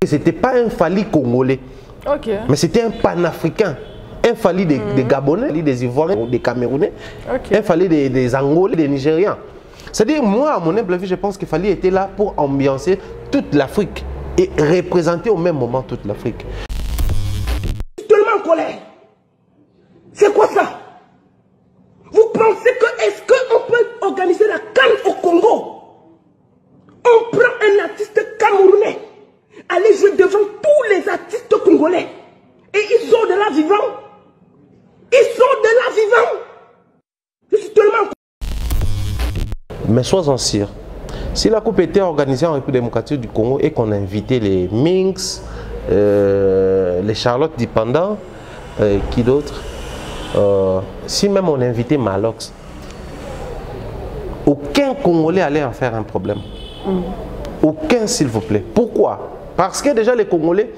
C'était pas un Fally congolais, mais c'était un panafricain. Un Fally des Gabonais, des Ivoiriens, des Camerounais, un Fally des Angolais, des Nigériens. C'est-à-dire, moi, à mon humble avis, je pense que Fally était là pour ambiancer toute l'Afrique et représenter au même moment toute l'Afrique. Tellement en colère. C'est quoi ça? Vous pensez que est-ce qu'on peut organiser la CAN au Congo? On prend un artiste camerounais, aller jouer devant tous les artistes congolais. Et ils sont de là vivants. Ils sont de là vivants. Je suis tellement... Mais sois-en sûr, si la coupe était organisée en République démocratique du Congo et qu'on invitait les Minx, les Charlotte Dipanda, qui d'autre, si même on invitait Malox, aucun Congolais allait en faire un problème. Aucun, s'il vous plaît. Pourquoi? Parce que déjà les Congolais,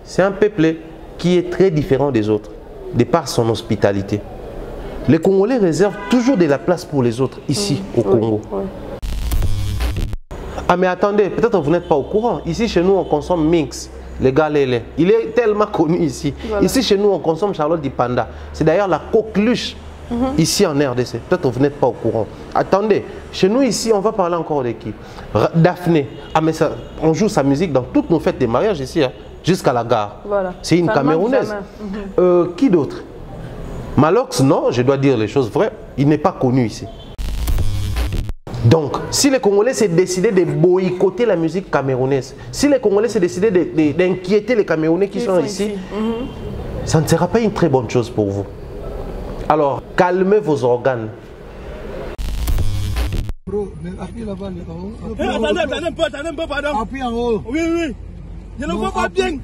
c'est un peuple qui est très différent des autres, de par son hospitalité. Les Congolais réservent toujours de la place pour les autres ici au Congo. Ah mais attendez, peut-être vous n'êtes pas au courant. Ici chez nous on consomme Minx, les gars lélé. Il est tellement connu ici. Ici chez nous on consomme Charlotte Dipanda. C'est d'ailleurs la coqueluche ici en RDC. Peut-être vous n'êtes pas au courant. Attendez, chez nous ici on va parler encore d'équipe. Daphné, ah mais ça, on joue sa musique dans toutes nos fêtes de mariage ici, hein, jusqu'à la gare. C'est une Camerounaise. Qui d'autre? Malox, non, je dois dire les choses vraies, il n'est pas connu ici. Donc, si les Congolais s'est décidé de boycotter la musique camerounaise, si les Congolais s'est décidé d'inquiéter les Camerounais qui sont ici, ça ne sera pas une très bonne chose pour vous. Alors, calmez vos organes. Bro, appuie là-bas. Attendez un peu, pardon. Appuie en haut. Oui, oui. Je ne vois pas bien.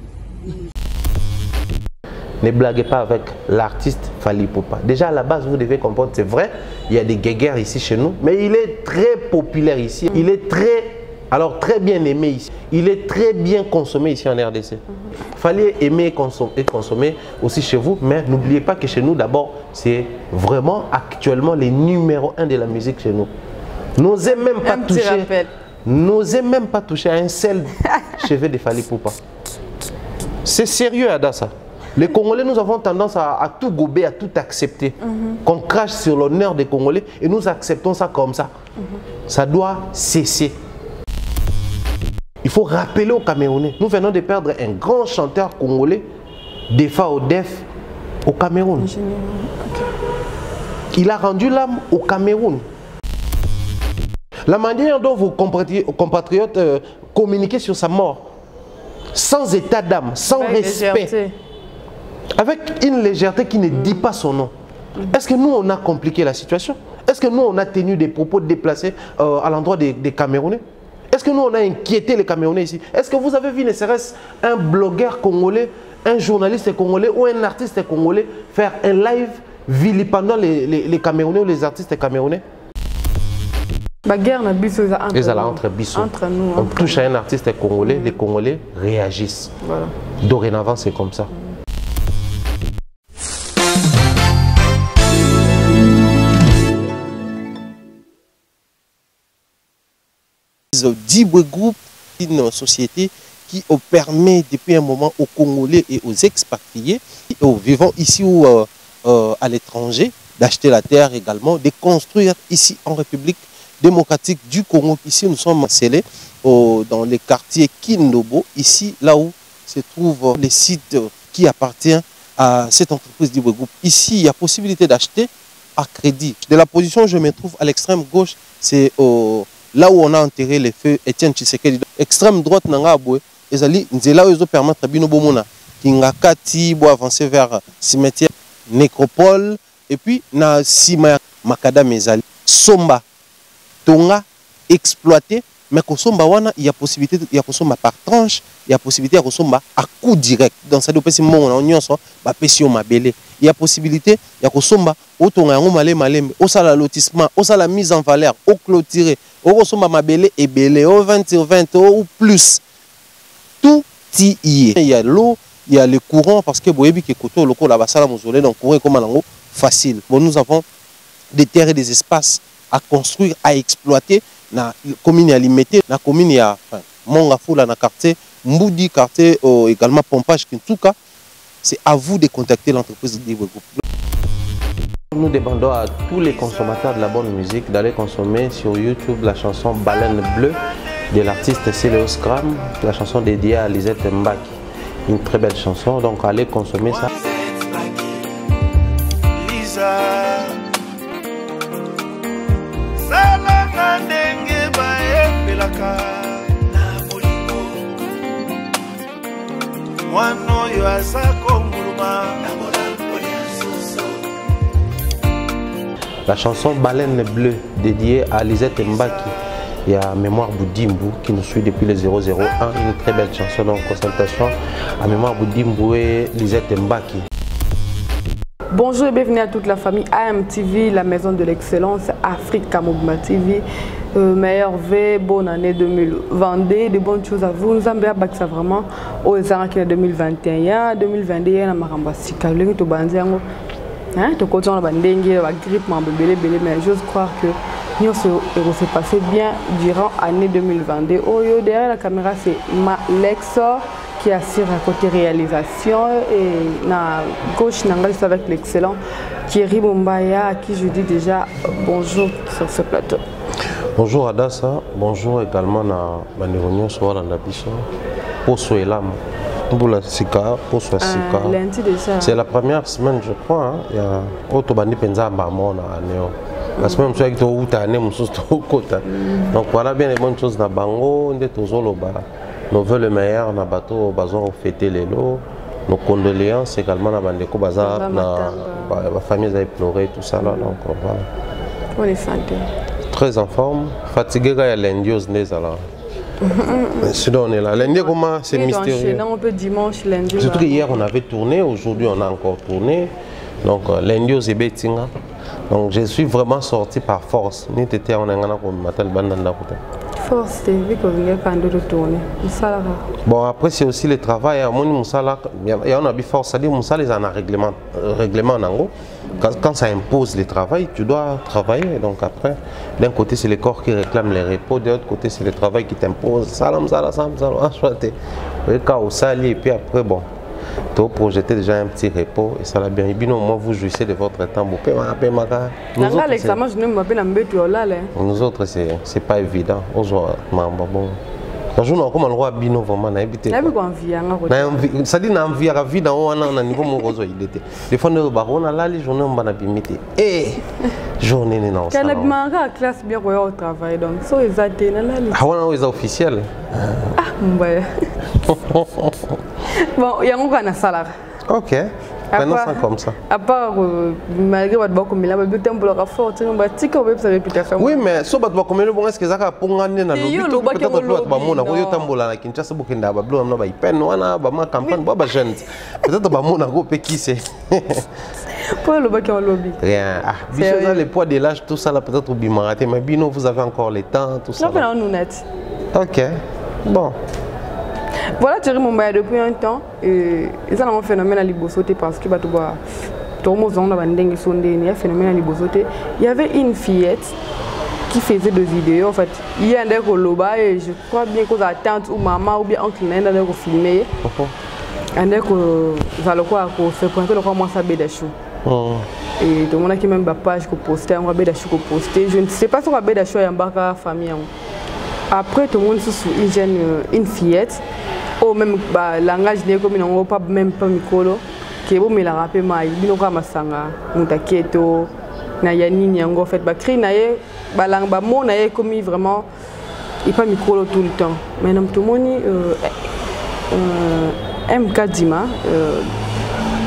Ne blaguez pas avec l'artiste Fally Ipupa. Déjà à la base, vous devez comprendre, c'est vrai, il y a des guéguerres ici chez nous, mais il est très populaire ici. Il est très bien aimé ici. Il est très bien consommé ici en RDC. Fally aimer et consommer aussi chez vous, mais n'oubliez pas que chez nous, d'abord, c'est vraiment actuellement les numéro 1 de la musique chez nous. N'osez même pas toucher à un seul cheveu de Fally Ipupa. C'est sérieux, Ada, ça. Les Congolais, nous avons tendance à tout gober, à tout accepter. Qu'on crache sur l'honneur des Congolais et nous acceptons ça comme ça. Ça doit cesser. Il faut rappeler aux Camerounais. Nous venons de perdre un grand chanteur congolais, Defa Odef, au Cameroun. Il a rendu l'âme au Cameroun. La manière dont vos compatriotes communiquaient sur sa mort, sans état d'âme, sans respect, avec une légèreté qui ne dit pas son nom. Est-ce que nous, on a compliqué la situation? Est-ce que nous, on a tenu des propos déplacés à l'endroit des Camerounais? Est-ce que nous, on a inquiété les Camerounais ici? Est-ce que vous avez vu, ne serait-ce un blogueur congolais, un journaliste congolais ou un artiste congolais faire un live vilipendant les Camerounais ou les artistes camerounais? La guerre n'a plus entre nous. On touche à un artiste congolais, les Congolais réagissent. Dorénavant, c'est comme ça. Dibwe Group, une société qui permet depuis un moment aux Congolais et aux expatriés, aux vivants ici ou à l'étranger, d'acheter la terre également, de construire ici en République démocratique du Congo. Ici, nous sommes scellés dans les quartiers Kindobo, ici, là où se trouve le site qui appartient à cette entreprise Dibwe Group. Ici, il y a possibilité d'acheter à crédit. De la position où je me trouve à l'extrême gauche, c'est là où on a enterré les feux Étienne Tshisekedi. Extrême droite, Nangabwe, ezali nzela où permettre bino bomona kingakati bo avancer vers cimetière nécropole et puis na sima makadam ezali somba tonga exploité mais kosomba wana il y a possibilité il y a kosomba par tranche il y a possibilité à kosomba à coup direct dans ça dopesi mongo na nyonso ba pesio mabele il y a possibilité ya kosomba otonga yango malembe osala lotissement osala mise en valeur au clôturer au kosomba mabele ebele au 20 sur 20 ou plus tout y est. Il y a l'eau, il y a le courant parce que boyebi ke koto loko la basala mozolé donc courant comme nango facile. Bon, nous avons des terres et des espaces à construire, à exploiter na commune à limiter na commune ya Mongafula na quartier Mboudi, quartier également Pompage, Kintuka, c'est à vous de contacter l'entreprise Libre Group. Nous demandons à tous les consommateurs de la bonne musique d'aller consommer sur YouTube la chanson Baleine Bleue de l'artiste Céléos Gram, la chanson dédiée à Lisette Mbaki. Une très belle chanson, donc allez consommer ça. La chanson Baleine Bleue dédiée à Lisette Mbaki. Il y a Mémoire Boudimbu qui nous suit depuis le 001, une très belle chanson, donc consultation à Mémoire Boudimbu et Lisette Mbaki. Bonjour et bienvenue à toute la famille AMTV, la maison de l'excellence, Africa Mouvement TV. Meilleur V, bonne année 2022, de bonnes choses à vous. Nous avons ça vraiment aux années 2021, 2022, il y a un marambasika, il y a un bandiango. Tu continues à bandengue, la grippe, mais j'ose croire que nous s'est passé bien durant l'année 2022. Derrière la caméra, c'est Lexor qui assure à côté réalisation et na gauche, je avec l'excellent Thierry Bombaya à qui je dis déjà bonjour sur ce plateau. Bonjour Adassa, bonjour également à Manéronio Soir Landabiso, Poso et Lam. C'est la première semaine, je crois. Il y a Otobani Penza Bamona à Néo. La semaine où tu as donc voilà bien les bonnes choses dans Bango, on est toujours là-bas. Nous voulons le meilleur dans bateau, bazar fêter les lots. Nos condoléances également dans Bandeko Bazar, la famille a éploré tout ça là. Donc voilà. On est santé. Très en forme, fatigué il y a l'indiose nez là. Sinon on est là. Lundi, comment c'est mystérieux. On peut dimanche, lundi. Surtout qu'hier on avait tourné, aujourd'hui on a encore tourné. Donc lundi aux Ebetinga. Donc je suis vraiment sorti par force. Force, c'est vu qu'on vient quand de tourner. Bon après c'est aussi le travail. Il y a une force, c'est-à-dire que les en a règlement en gros. Quand ça impose le travail, tu dois travailler. Donc après, d'un côté c'est le corps qui réclame les repos, de l'autre côté c'est le travail qui t'impose. Salam, salam, salam, salam, enchanté. Et puis après, bon, tu as projeté déjà un petit repos et ça l'a bien. Et bien, moi, vous jouissez de votre temps. Nous autres, c'est pas évident. Aujourd'hui, on a comme un roi bino vraiment na habité. Ça dit na envie à vie dans un niveau moroso il était. Des fois nous baron là les journées on va n'abimiter. Eh journée non. Quand la manga classe bien au travail donc so exacté na là. Ah on est officiel. Ah ouais. Bon, il y a un salaire. OK. Maintenant c'est comme ça. À part malgré votre beaucoup mais là le temps pour le fort tu vas tirer web sa réputation. Oui mais so bat beaucoup mais bon est-ce que ça ka pongane na lobby peut-être l'autre ba mona ko yotambola na Kinshasa bokenda ba blo na ba ipen wana ba ma campagne ba gente. Peut-être ba mona ko pe qui c'est. Pour le bac en lobby. Rien. Ah, biso le poids de l'âge tout ça là peut-être au bimaraté mais bino vous avez encore le temps tout ça. Non nous net. OK. Bon. Voilà, Thierry Mombaya depuis un temps. Et ça, c'est un phénomène à Libosoté parce que il y avait une fillette qui faisait des vidéos. En fait, il y a un des Koloba et je crois bien que la tante ou maman ou bien oncle n'a pas filmé. Un des que fait pointer le roi moi ça bédachou. Et tout le monde a qui même ma page que posté, on va bédachou que posté. Je ne sais pas si on va bédachou et un baka famille. Après, tout le monde sous une fillette. Ou même langage n'est comme on pas même pas micro qui est bon mais la rappel mai bino kama sanga mutaketo na yanini yango fait ba cri naé ba lang ba mo naé comme vraiment il pas micro tout le temps mais nam tout moni MK Dima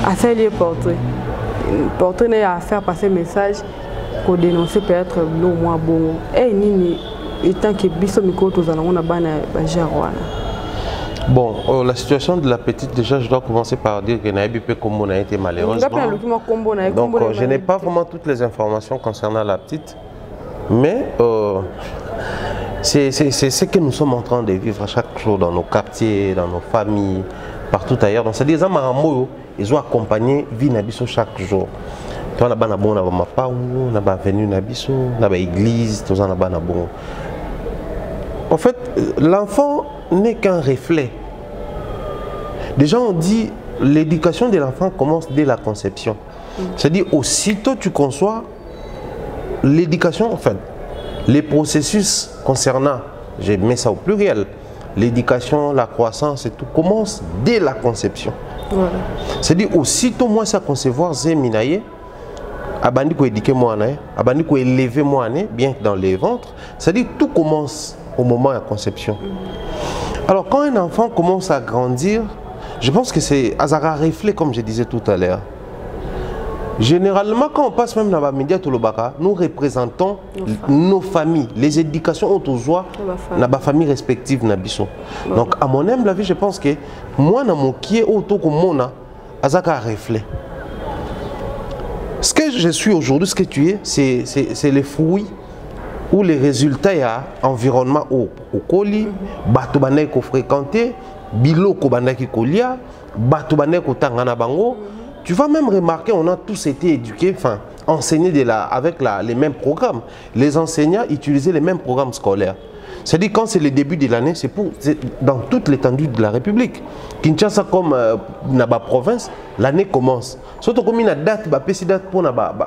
a fait les portrait n'est à faire passer message pour dénoncer peut-être le moins bon et nini étant que biso micro tous on a bana ba jarwana. Bon, la situation de la petite, déjà, je dois commencer par dire que Naïbipé Kombo a été malheureusement. Donc, je n'ai pas vraiment toutes les informations concernant la petite, mais c'est ce que nous sommes en train de vivre à chaque jour dans nos quartiers, dans nos familles, partout ailleurs. Donc, c'est-à-dire que ils ont accompagné vie Nabiso chaque jour. On a bon on a venu Nabiso, on a église, tout ça bon. En fait, l'enfant n'est qu'un reflet Déjà, on dit l'éducation de l'enfant commence dès la conception. C'est-à-dire, aussitôt tu conçois l'éducation, enfin, les processus concernant, j'ai mis ça au pluriel, l'éducation, la croissance et tout, commence dès la conception. Voilà. C'est-à-dire, aussitôt moi, ça concevoir, c'est minaye, abandi ko éduquer moi, abandi ko élever moi, bien que dans les ventres, c'est-à-dire, tout commence au moment de la conception. Alors, quand un enfant commence à grandir, je pense que c'est Azara reflet, comme je disais tout à l'heure. Généralement, quand on passe même dans les médias, nous représentons nos familles, les éducations autour dans les familles respectives. Donc, à mon humble avis, je pense que moi, dans mon qui est autour de moi, Azara reflet. Ce que je suis aujourd'hui, ce que tu es, c'est les fruits ou les résultats de l'environnement au colis, bato banay ko fréquenter, biloko banay ki kolia, bato banay ko tangana bango. Tu vas même remarquer, on a tous été éduqués, enfin, enseignés avec les mêmes programmes. Les enseignants utilisaient les mêmes programmes scolaires. C'est-à-dire quand c'est le début de l'année, c'est dans toute l'étendue de la République. Kinshasa comme dans la province, l'année commence. Surtout comme il y a date, pour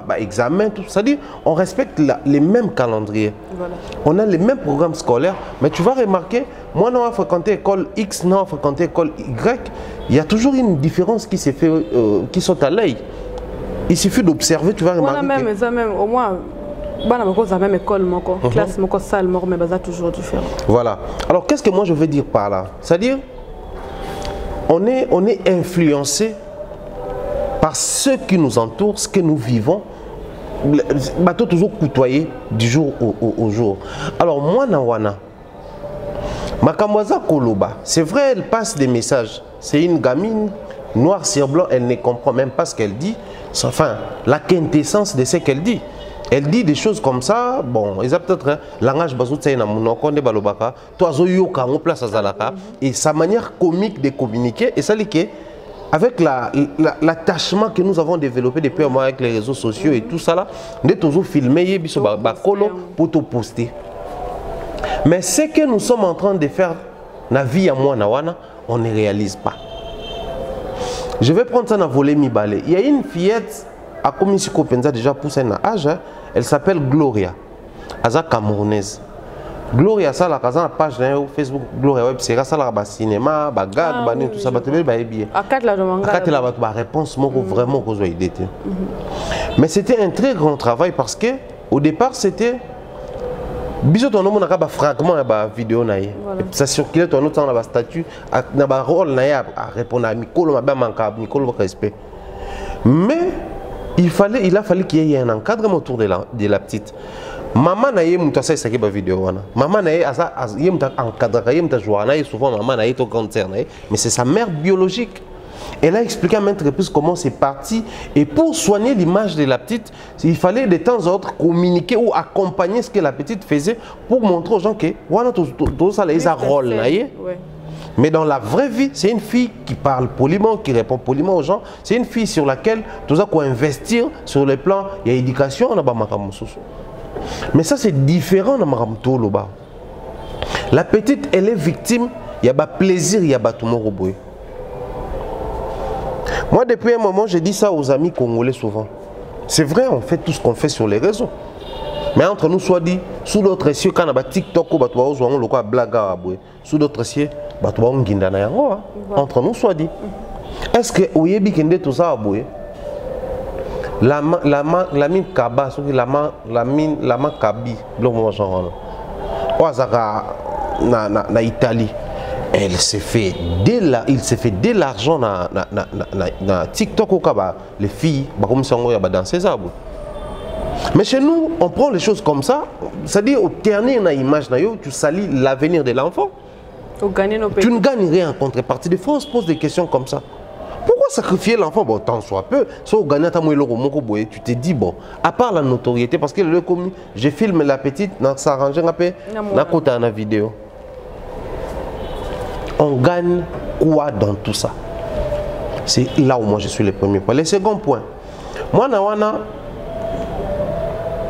l'examen, tout. C'est-à-dire on respecte les mêmes calendriers. Voilà. On a les mêmes programmes scolaires, mais tu vas remarquer, moi, non, on a fréquenté l'école X, non, on a fréquenté l'école Y. Il y a toujours une différence qui s'est fait, qui saute à l'œil. Il suffit d'observer, tu vas remarquer. Même, ça même, au moins. La même école, classe, salle, mais toujours différent. Voilà. Alors, qu'est-ce que moi je veux dire par là? C'est-à-dire, on est influencé par ce qui nous entoure, ce que nous vivons. Bateau toujours côtoyé du jour au jour. Alors, moi, Nawana, Makamwaza Koloba, c'est vrai, elle passe des messages. C'est une gamine, noir sur blanc, elle ne comprend même pas ce qu'elle dit. Enfin, la quintessence de ce qu'elle dit. Elle dit des choses comme ça, bon, ils ont peut-être langage et sa manière comique de communiquer, et ça dit que avec l'attachement que nous avons développé depuis un mois avec les réseaux sociaux et tout ça là, nous avons toujours filmé pour te poster. Mais ce que nous sommes en train de faire dans la vie à moi, on ne réalise pas. Je vais prendre ça dans le volet mi-balé. Il y a une fillette à Komissi Kopenza déjà poussée dans l'âge, elle s'appelle Gloria, elle est camerounaise. Gloria, ça, la page Facebook, Gloria Web, c'est ça, la cinéma, bagad, tout ça, la réponse, vraiment, mais c'était un très grand travail parce que au départ, c'était. Bisous, on a un fragment de la vidéo. Ça circulait dans notre statut, dans le rôle à répondre à Nicole, respect. Mais il a fallu qu'il y ait un encadrement autour de la petite. Maman n'a pas fait cette vidéo. Maman n'a pas encadré, souvent maman n'a pas cancer, mais c'est sa mère biologique. Elle a expliqué à maintes reprises comment c'est parti. Et pour soigner l'image de la petite, il fallait de temps en temps communiquer ou accompagner ce que la petite faisait pour montrer aux gens que voilà tout ça, les a rôle. Mais dans la vraie vie, c'est une fille qui parle poliment, qui répond poliment aux gens. C'est une fille sur laquelle tout ça qu'on investir sur le plan, il y a éducation, on a mais ça c'est différent dans Maramto Loba. La petite, elle est victime, il y a plaisir, il y a tout le monde. Moi, depuis un moment, je dis ça aux amis congolais souvent. C'est vrai, on fait tout ce qu'on fait sur les réseaux. Mais entre nous, soit dit, sous d'autres cieux, quand on a TikTok, on a blague, sous d'autres cieux, entre nous, soit dit. Est-ce que vous avez dit tout ça? La mine Kaba, la mine Kabi, na Italie. Il s'est fait de l'argent dans TikTok au Kaba. Les filles, comme ça, on dans ces arbres. Mais chez nous, on prend les choses comme ça. C'est-à-dire, au dernier image, tu salis l'avenir de l'enfant. Tu ne gagnes rien en contrepartie. Des fois, on se pose des questions comme ça. Pourquoi sacrifier l'enfant? Bon, tant soit peu. Soit tu te dis, bon, à part la notoriété, parce que je filme la petite, ça arrange un peu, dans la vidéo. On gagne quoi dans tout ça? C'est là où moi je suis le premier point. Le second point, moi,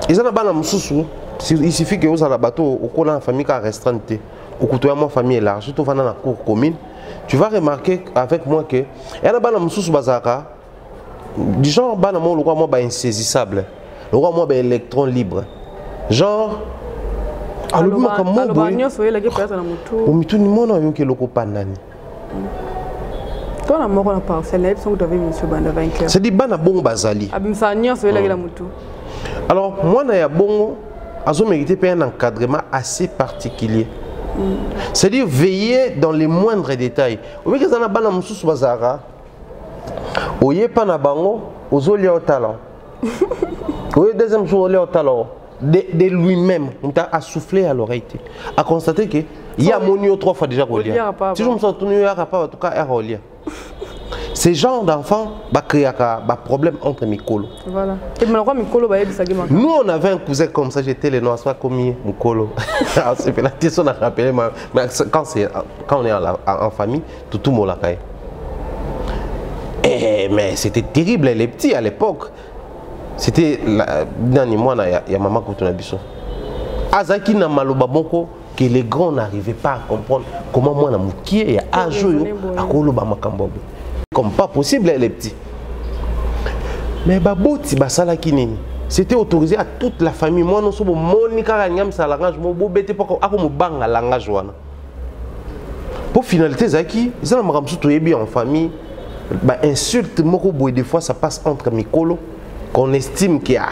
il suffit que vous avez un bateau, au cours de la famille qui est restreinte, au cours de la famille élargie, tout va dans la cour commune, tu vas remarquer avec moi que il y a bana mususu bazaka du genre bana mo le roi moi ba insaisissable, le roi moi ba électron libre, genre alobi makambo boye o mituni mona yo ke loko panani. Toi, on a parcelle, vous avez monsieur Banda vainqueur. C'est dit bana bongo bazali. Alors moi na ya bongo azo mérité un encadrement assez particulier. C'est-à-dire veiller dans les moindres détails. Vous voyez que ça na bana mususu bazara. Oye pa na bango ozo lia au talent. Oye deuxième jour lia au talent. De lui-même, on a soufflé à l'oreille, à constater que il y a monio 3 fois déjà relié. Si je me sens tenu à pas en tout cas relié. Ces genres d'enfants va créer un problème entre Mikolo. Voilà. Nous on avait un cousin comme ça, j'étais le noir soit comme Mikolo. C'est la question à rappeler, mais quand on est en famille, tout le monde l'a fait. Mais c'était terrible les petits à l'époque. C'était dernier mois il y a maman qui a dit Azaki na maloba boko que les grands n'arrivaient pas à comprendre comment moi na mukie et à jouer à koloba makambo. Comme pas possible les petits. Mais baboti basala kinini. C'était autorisé à toute la famille. Moi non sobo monika ngam sa langage mo bobete poko ako banga langage wana. Pour finalité zaki, ils ont makamsu to yebi en famille. Ba insulte moko boy des fois ça passe entre Mikolo. Qu'on estime qu'il y a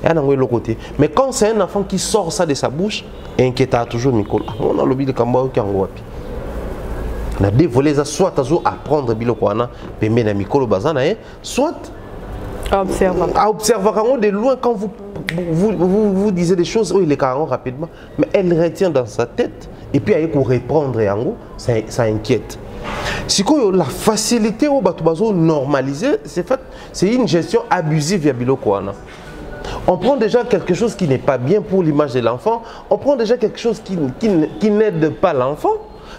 un côté. Mais quand c'est un enfant qui sort ça de sa bouche, inquiétant toujours Mikolo. On a le de Kambao qui en on a dévolé ça soit à apprendre Bilokwana, Pembe Mikolo Bazana, soit à observer de loin quand vous disiez des choses où il est carrément rapidement, mais elle retient dans sa tête et puis elle pour répondre et en gros, ça inquiète. Si la facilité au batubazo normalisé, c'est une gestion abusive via Bilokwana. On prend déjà quelque chose qui n'est pas bien pour l'image de l'enfant, on prend déjà quelque chose qui n'aide pas l'enfant,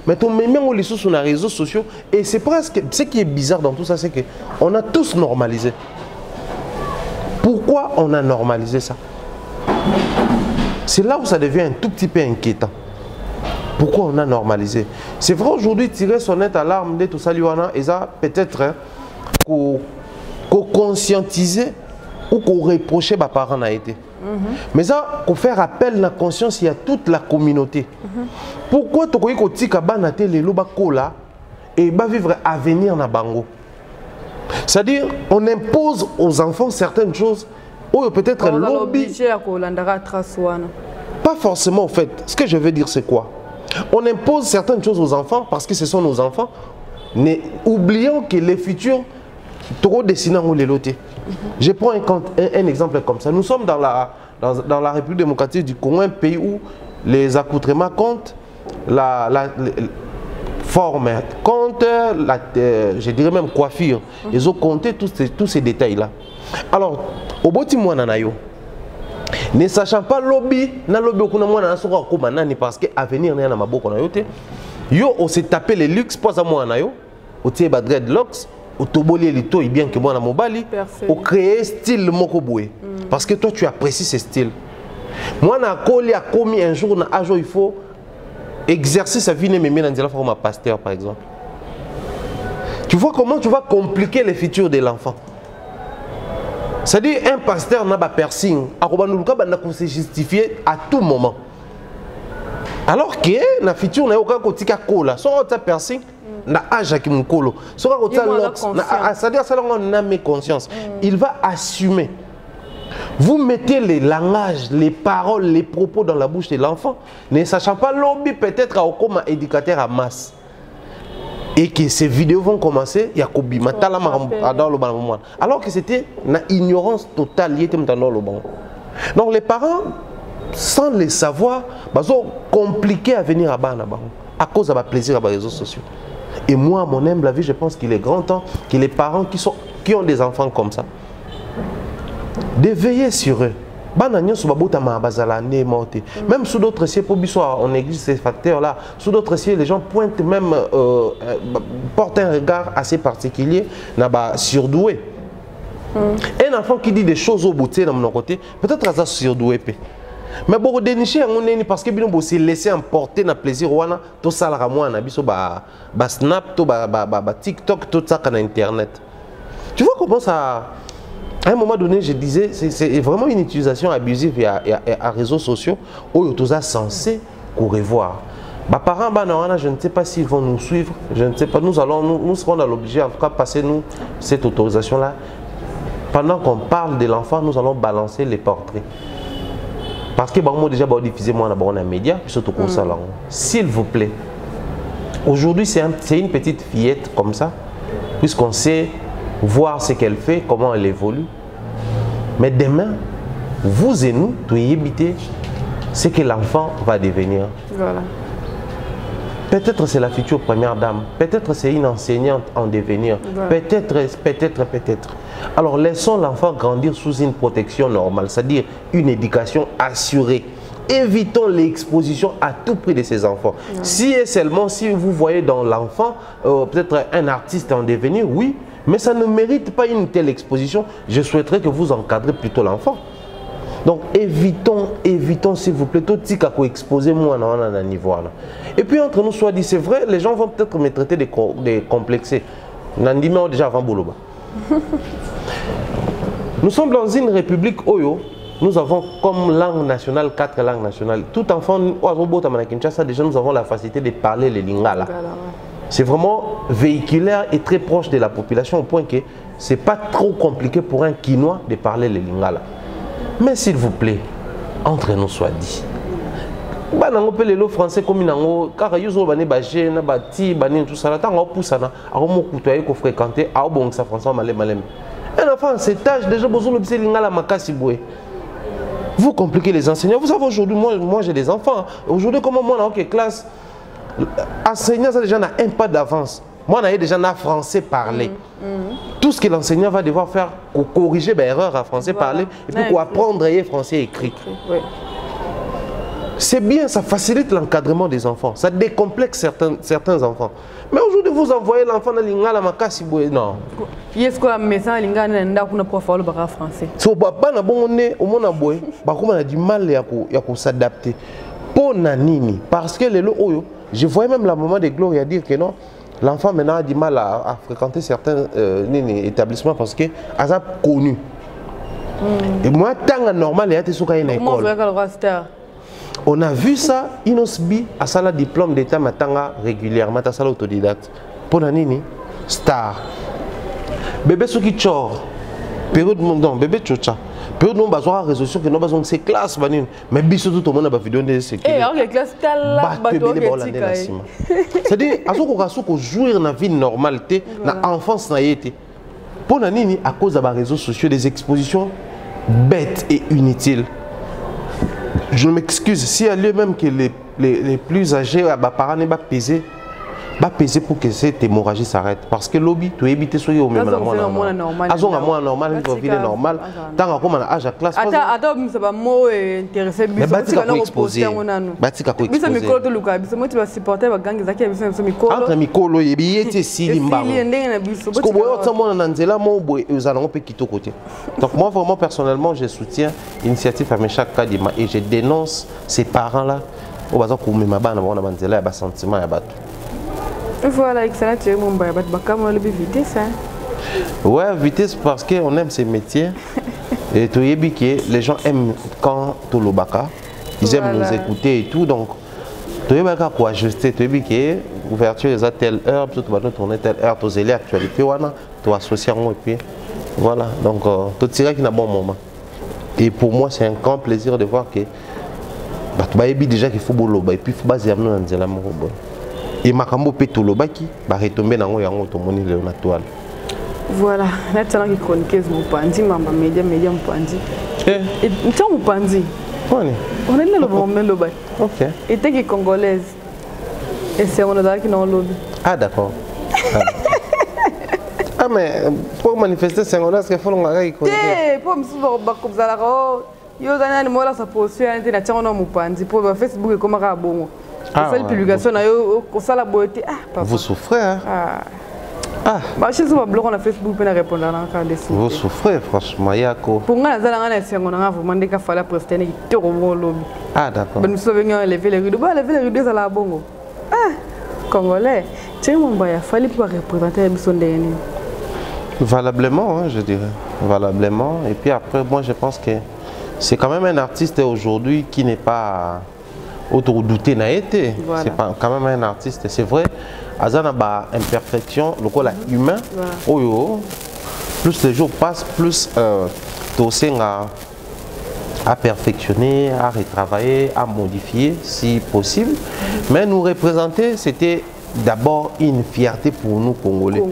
mais on met même les choses sur les réseaux sociaux et c'est presque ce qui est bizarre dans tout ça, c'est qu'on a tous normalisé. Pourquoi on a normalisé ça? C'est là où ça devient un tout petit peu inquiétant. Pourquoi on a normalisé? C'est vrai aujourd'hui tirer sonnette alarme de tout ça, et ça peut-être qu'on conscientiser ou qu'on reprocher les parents n'a été. Mais ça, qu'on faire appel à la conscience, il y a toute la communauté. Pourquoi tu crois que tu as les lobakola et vivre à venir na bango? C'est-à-dire, on impose aux enfants certaines choses ou peut-être lobby. Pas forcément, en fait. Ce que je veux dire, c'est quoi? On impose certaines choses aux enfants parce que ce sont nos enfants, mais oublions que les futurs trop dessinants ou les lotés. Je prends un exemple comme ça. Nous sommes dans la République démocratique du Congo, un pays où les accoutrements comptent, la forme compte, je dirais même coiffure. Ils ont compté tous ces détails-là. Alors, au bout de moi, ne sachant pas lobby, na lobby okuna mwana nasoka koma nani parce que avenir na maboko na yote. Yo on s'est tapé les luxe pour ça mwana yo. O tie ba dreadlocks, o toboli lito bien que mwana mobali, o créer style moko boé. Parce que toi tu apprécies ce style. Mwana koli a commis un jour na ajo il faut exercer sa vie même dans la forme pasteur par exemple. Tu vois comment tu vas compliquer le futur de l'enfant. C'est-à-dire un pasteur n'a pas piercing, il se justifier à tout moment. Alors que la future n'a aucun côté cola, soit un piercing, n'a âge qui mon colo, soit un c'est-à-dire ça on a mes conscience. Il va assumer. Vous mettez les langages, les paroles, les propos dans la bouche de l'enfant, ne sachant pas lobby peut-être comme éducateur à masse. Et que ces vidéos vont commencer, il y a Kobi, alors que c'était une ignorance totale. Donc les parents, sans les savoir, ils ont compliqué à venir à cause de plaisir à les réseaux sociaux. Et moi, à mon humble avis, je pense qu'il est grand temps que les parents qui ont des enfants comme ça, de veiller sur eux. Même sous d'autres sièges, on néglige ces facteurs-là. Sous d'autres sièges, les gens pointent même, portent un regard assez particulier, surdoué. Un enfant qui dit des choses au bout de mon côté, peut-être qu'il est surdoué. Mais bon, dénicher parce que bien se laisser emporter na plaisir wana to ça la moi na biso ba snap to ba TikTok tout ça sur internet. Tu vois comment ça à un moment donné je disais c'est vraiment une utilisation abusive à réseaux sociaux où tu es censé revoir. Bah parents je ne sais pas s'ils vont nous suivre, je ne sais pas nous serons l'obligé en tout cas passer nous cette autorisation là. Pendant qu'on parle de l'enfant, nous allons balancer les portraits. Parce que moi déjà diffuser moi dans les médias surtout comme ça là. S'il vous plaît. Aujourd'hui c'est une petite fillette comme ça puisqu'on sait voir ce qu'elle fait, comment elle évolue. Mais demain vous et nous tu éviter ce que l'enfant va devenir. Voilà. Peut-être c'est la future première dame, peut-être c'est une enseignante en devenir, voilà. Peut-être. Alors laissons l'enfant grandir sous une protection normale, c'est-à-dire une éducation assurée. Évitons l'exposition à tout prix de ces enfants. Ouais. Si et seulement si vous voyez dans l'enfant peut-être un artiste en devenir, oui, mais ça ne mérite pas une telle exposition. Je souhaiterais que vous encadrez plutôt l'enfant. Donc évitons s'il vous plaît tout petit qu'à exposer moi dans un niveau là. Et puis entre nous soit dit c'est vrai les gens vont peut-être me traiter de complexés. Nandi mais déjà avant Boloba. Nous sommes dans une république Oyo. Nous avons comme langue nationale 4 langues nationales. Tout enfant déjà nous avons la facilité de parler les lingala. C'est vraiment véhiculaire et très proche de la population au point que c'est pas trop compliqué pour un Quinois de parler les lingala. Mais s'il vous plaît, entre nous soit dit. On peut le français comme il car yuzo bane bagé na bati bane tout ça là tant on pousse na a mo kutoyer ko fréquenter a bon ça français malem. Un enfant cet âge déjà besoin de lingala makasi boué. Vous compliquez les enseignants. Vous savez aujourd'hui moi j'ai des enfants. Aujourd'hui comment moi dans quelle classe enseignant ça déjà n'a un pas d'avance. Moi, on a déjà un français parlé. Tout ce que l'enseignant va devoir faire pour corriger l'erreur à français parlé et puis pour apprendre à français écrit. Oui. C'est bien, ça facilite l'encadrement des enfants. Ça décomplexe certains enfants. Mais aujourd'hui, vous envoyez l'enfant dans l'ingala makasi boy non. Est-ce que la maison l'ingala n'a pas pour faire le français? So papa na bon on au mona boy, ba comme on a du mal à s'adapter. Pour nanini parce que les oyo, je voyais même la maman de Gloria dire que non. L'enfant maintenant a du mal à fréquenter certains établissements parce que a connu. Et moi, tant normal, il y a des école. On a vu ça, Inosbi a ça le diplôme d'état matanga régulièrement, à ça l'autodidacte. Pour Nanini, star. Bébé Souki Chor, période non, bébé Chocha. Période non, besoin de résolution que nous besoin de ces classes, mais bisous tout le monde a vidéo de ces classes. Eh, alors les classes c'est-à-dire, à ce qu'on jouir dans la vie normalité, dans l'enfance, pour Nanini, à cause des réseaux sociaux, des expositions bêtes et inutiles. Je m'excuse, s'il y a lieu même que les plus âgés, les parents ne vont pas peser pour que cette hémorragie s'arrête. Parce que l'objet, tu évites ce qui est au même moment normal. Ils ont un mois normal, une vie normale. Tant qu'on a âge à classe. Attends, ça va m'intéressé. Mais tu vas exposer. Tu vas supporter la gang qui est micro. Entre micro et billet, c'est limba. Parce que donc moi vraiment personnellement je soutiens l'initiative à mes chaque cas et je dénonce ces parents là au bazar pour me mabana bona banzela ya sentiment ya bato. Voilà, excellent, tu es mon bail, vitesse. Ouais, vitesse parce qu'on aime ces métiers. Et tu sais que les gens aiment quand tu le baka. Ils aiment nous écouter et tout. Donc, tu sais pas quoi ajuster. Tu sais que l'ouverture est à telle heure, tu vas tourner telle heure, tu as l'actualité, tu as associé et puis voilà. Donc, tu dirais qu'il y a un bon moment. Et pour moi, c'est un grand plaisir de voir que tu sais déjà qu'il faut boloba et puis il faut baser dans la maison. Et makambo petolo baki ba retomber nango yango tomoni le na toile. Voilà, là tu as qui chroniqueuse Mupandi mama média Mupandi. Et tu Mupandi. On est le moment le bail. OK. Et tu es congolaise. Et c'est on a qui dans le lobby. Ah d'accord. Ah mais pour manifester c'est on a ce qu'il faut l'engager chroniquer. Pour me souvoir ba comme ça là. Yo dana ni mola sa poster ante na tchana Mupandi pour Facebook comme rabongo. Publication, vous souffrez, hein? Ah, bah je suis sur le blog on a Facebook pour répondre à l'encar des sous. Vous souffrez franchement, Yako. Pour moi, ça n'a rien on a vraiment des cas fallait prester une au lobby. Ah d'accord. Ben nous sommes venus lever les rideaux, bah lever les rideaux ça la bongo. Ah, Congolais, tu mon boy, il fallait pas représenter les besoins des. Valablement, hein, je dirais. Valablement. Et puis après, moi je pense que c'est quand même un artiste aujourd'hui qui n'est pas autour-douté n'a été. Voilà. C'est quand même un artiste. C'est vrai, Azana a imperfection, le corps humain. Voilà. Oh, plus les jours passent, plus Tossé à perfectionner, à retravailler, à modifier si possible. Mais nous représenter, c'était d'abord une fierté pour nous Congolais.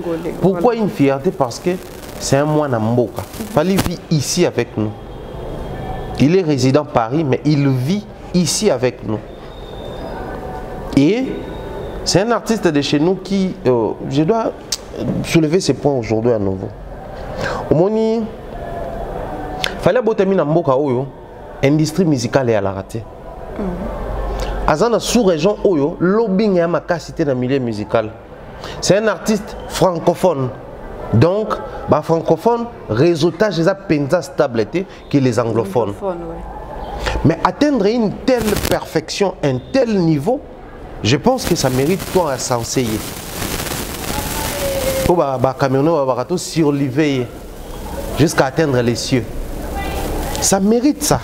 Pourquoi voilà. Une fierté? Parce que c'est un moine à Mboka. Il vit ici avec nous. Il est résident à Paris, mais il vit ici avec nous. Et c'est un artiste de chez nous qui, je dois soulever ces points aujourd'hui à nouveau. Au Moni, il fallait que Mboka Oyo, industrie musicale et à la raté. Azana sous-région Oyo, lobbying et ma capacité dans le milieu musical. C'est un artiste francophone. Donc, bah, francophone, réseautage des pensa stabilité que les anglophones. Ouais. Mais atteindre une telle perfection, un tel niveau, je pense que ça mérite toi à s'enseigner. Pour les surlever jusqu'à atteindre les cieux. Ça mérite ça.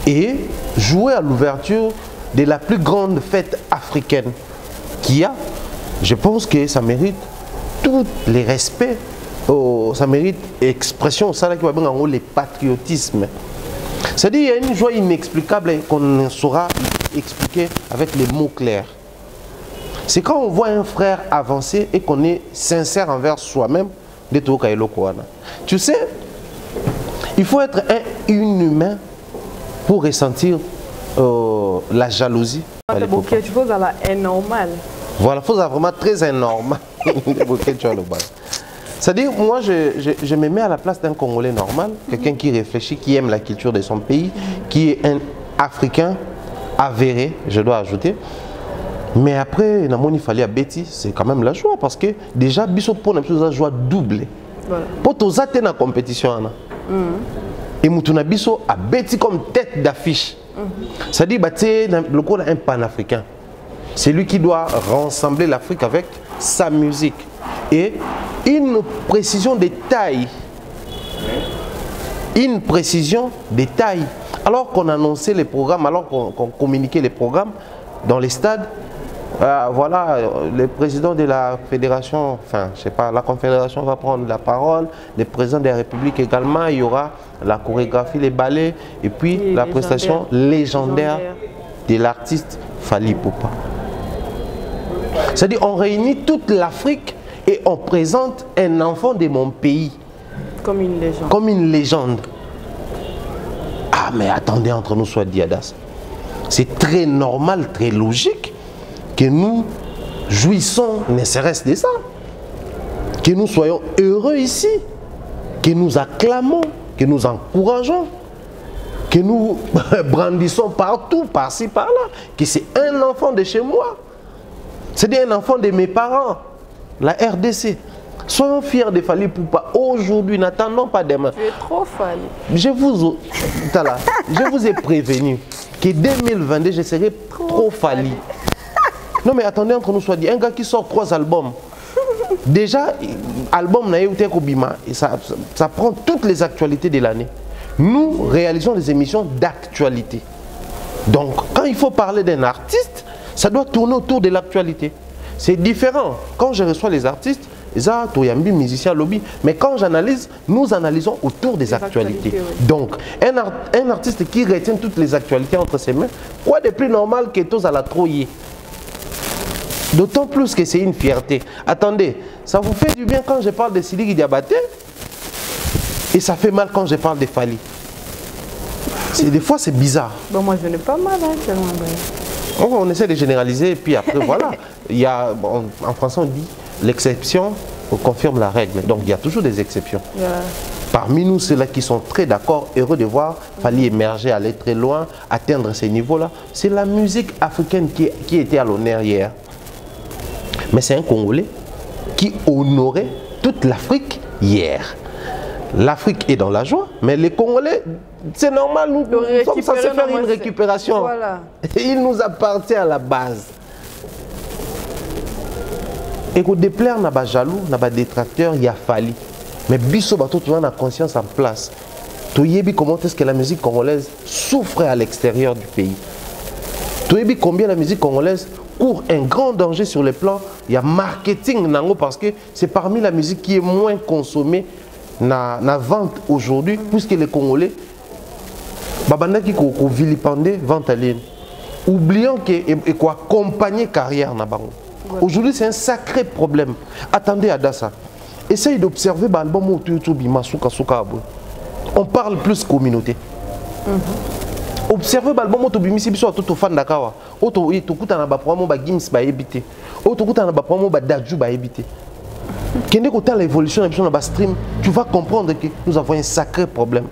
Et jouer à l'ouverture de la plus grande fête africaine qu'il y a, je pense que ça mérite tous les respects. Oh, ça mérite expression, ça là qui va bien en haut, le patriotisme. C'est-à-dire qu'il y a une joie inexplicable qu'on saura expliquer avec les mots clairs. C'est quand on voit un frère avancer et qu'on est sincère envers soi-même de tout Kailo Kouana. Tu sais, il faut être un humain pour ressentir la jalousie. Tu poses à la haine normale. Voilà, il faut vraiment très anormal. C'est-à-dire, moi, je me mets à la place d'un Congolais normal, quelqu'un qui réfléchit, qui aime la culture de son pays, qui est un Africain avéré, je dois ajouter. Mais après, il fallait à Betty, c'est quand même la joie, parce que déjà, Bisso pour la joie doublée. Pour tous les dans la compétition, et Moutouna Bisso a Betty comme tête d'affiche. C'est-à-dire, le coup un panafricain. C'est lui qui doit rassembler l'Afrique avec sa musique. Et une précision de taille. Une précision de taille. Alors qu'on annonçait les programmes, alors qu'on communiquait les programmes dans les stades, voilà, le président de la fédération, enfin, je sais pas, la confédération va prendre la parole, le président de la République également, il y aura la chorégraphie, les ballets, et puis la prestation légendaire de l'artiste Fally Ipupa. C'est-à-dire, on réunit toute l'Afrique et on présente un enfant de mon pays. Comme une légende. Comme une légende. Ah, mais attendez, entre nous soit Diadas. C'est très normal, très logique que nous jouissons, ne serait-ce de ça. Que nous soyons heureux ici. Que nous acclamons, que nous encourageons. Que nous brandissons partout, par-ci, par-là. Que c'est un enfant de chez moi. C'est un enfant de mes parents. La RDC. Soyons fiers de Fally Ipupa aujourd'hui, n'attendons pas demain. Tu es trop Fally. Je vous ai prévenu que 2022, je serai trop Fally. Non mais attendez, entre nous soit dit, un gars qui sort 3 albums. Déjà, album Naïouté Kobima, ça prend toutes les actualités de l'année. Nous réalisons des émissions d'actualité. Donc, quand il faut parler d'un artiste, ça doit tourner autour de l'actualité. C'est différent. Quand je reçois les artistes, musiciens, lobby, mais quand j'analyse, nous analysons autour des actualités. Oui. Donc, un artiste qui retient toutes les actualités entre ses mains, quoi de plus normal que tous à la trouiller? D'autant plus que c'est une fierté. Attendez, ça vous fait du bien quand je parle de Sidiki Diabaté et ça fait mal quand je parle de Fally. Des fois, c'est bizarre. Bon, moi, je n'ai pas mal, hein, tellement bien. On essaie de généraliser et puis après, voilà. Il y a, en français, on dit l'exception confirme la règle. Donc, il y a toujours des exceptions. Yeah. Parmi nous, ceux-là qui sont très d'accord, heureux de voir Fally émerger, aller très loin, atteindre ces niveaux-là, c'est la musique africaine qui était à l'honneur hier. Mais c'est un Congolais qui honorait toute l'Afrique hier. L'Afrique est dans la joie, mais les Congolais, c'est normal, nous sommes censés faire une récupération. Voilà. Et il nous appartient à la base. Et qu'on déplaire, n'a pas jaloux, n'a pas détracteur, il y a fallu. Mais biso bato tu as la conscience en place. Tu sais comment est-ce que la musique congolaise souffre à l'extérieur du pays. Tu sais combien la musique congolaise court un grand danger sur le plan. Il y a marketing nango parce que c'est parmi la musique qui est moins consommée na vente aujourd'hui, puisque les Congolais babandaki ko vilipender vente à ligne. Oublions que quoi accompagner carrière na bango. Aujourd'hui, c'est un sacré problème. Attendez à Dassa. Essayez d'observer l'album on parle plus communauté. Observez l'album Otobimisi biso tout fan dakawa. Oto etokuta na ba promo ba Gims ba ebité. Otokuta na ba promo ba Daju ba ebité. Kende kota l'évolution na ba stream, tu vas comprendre que nous avons un sacré problème.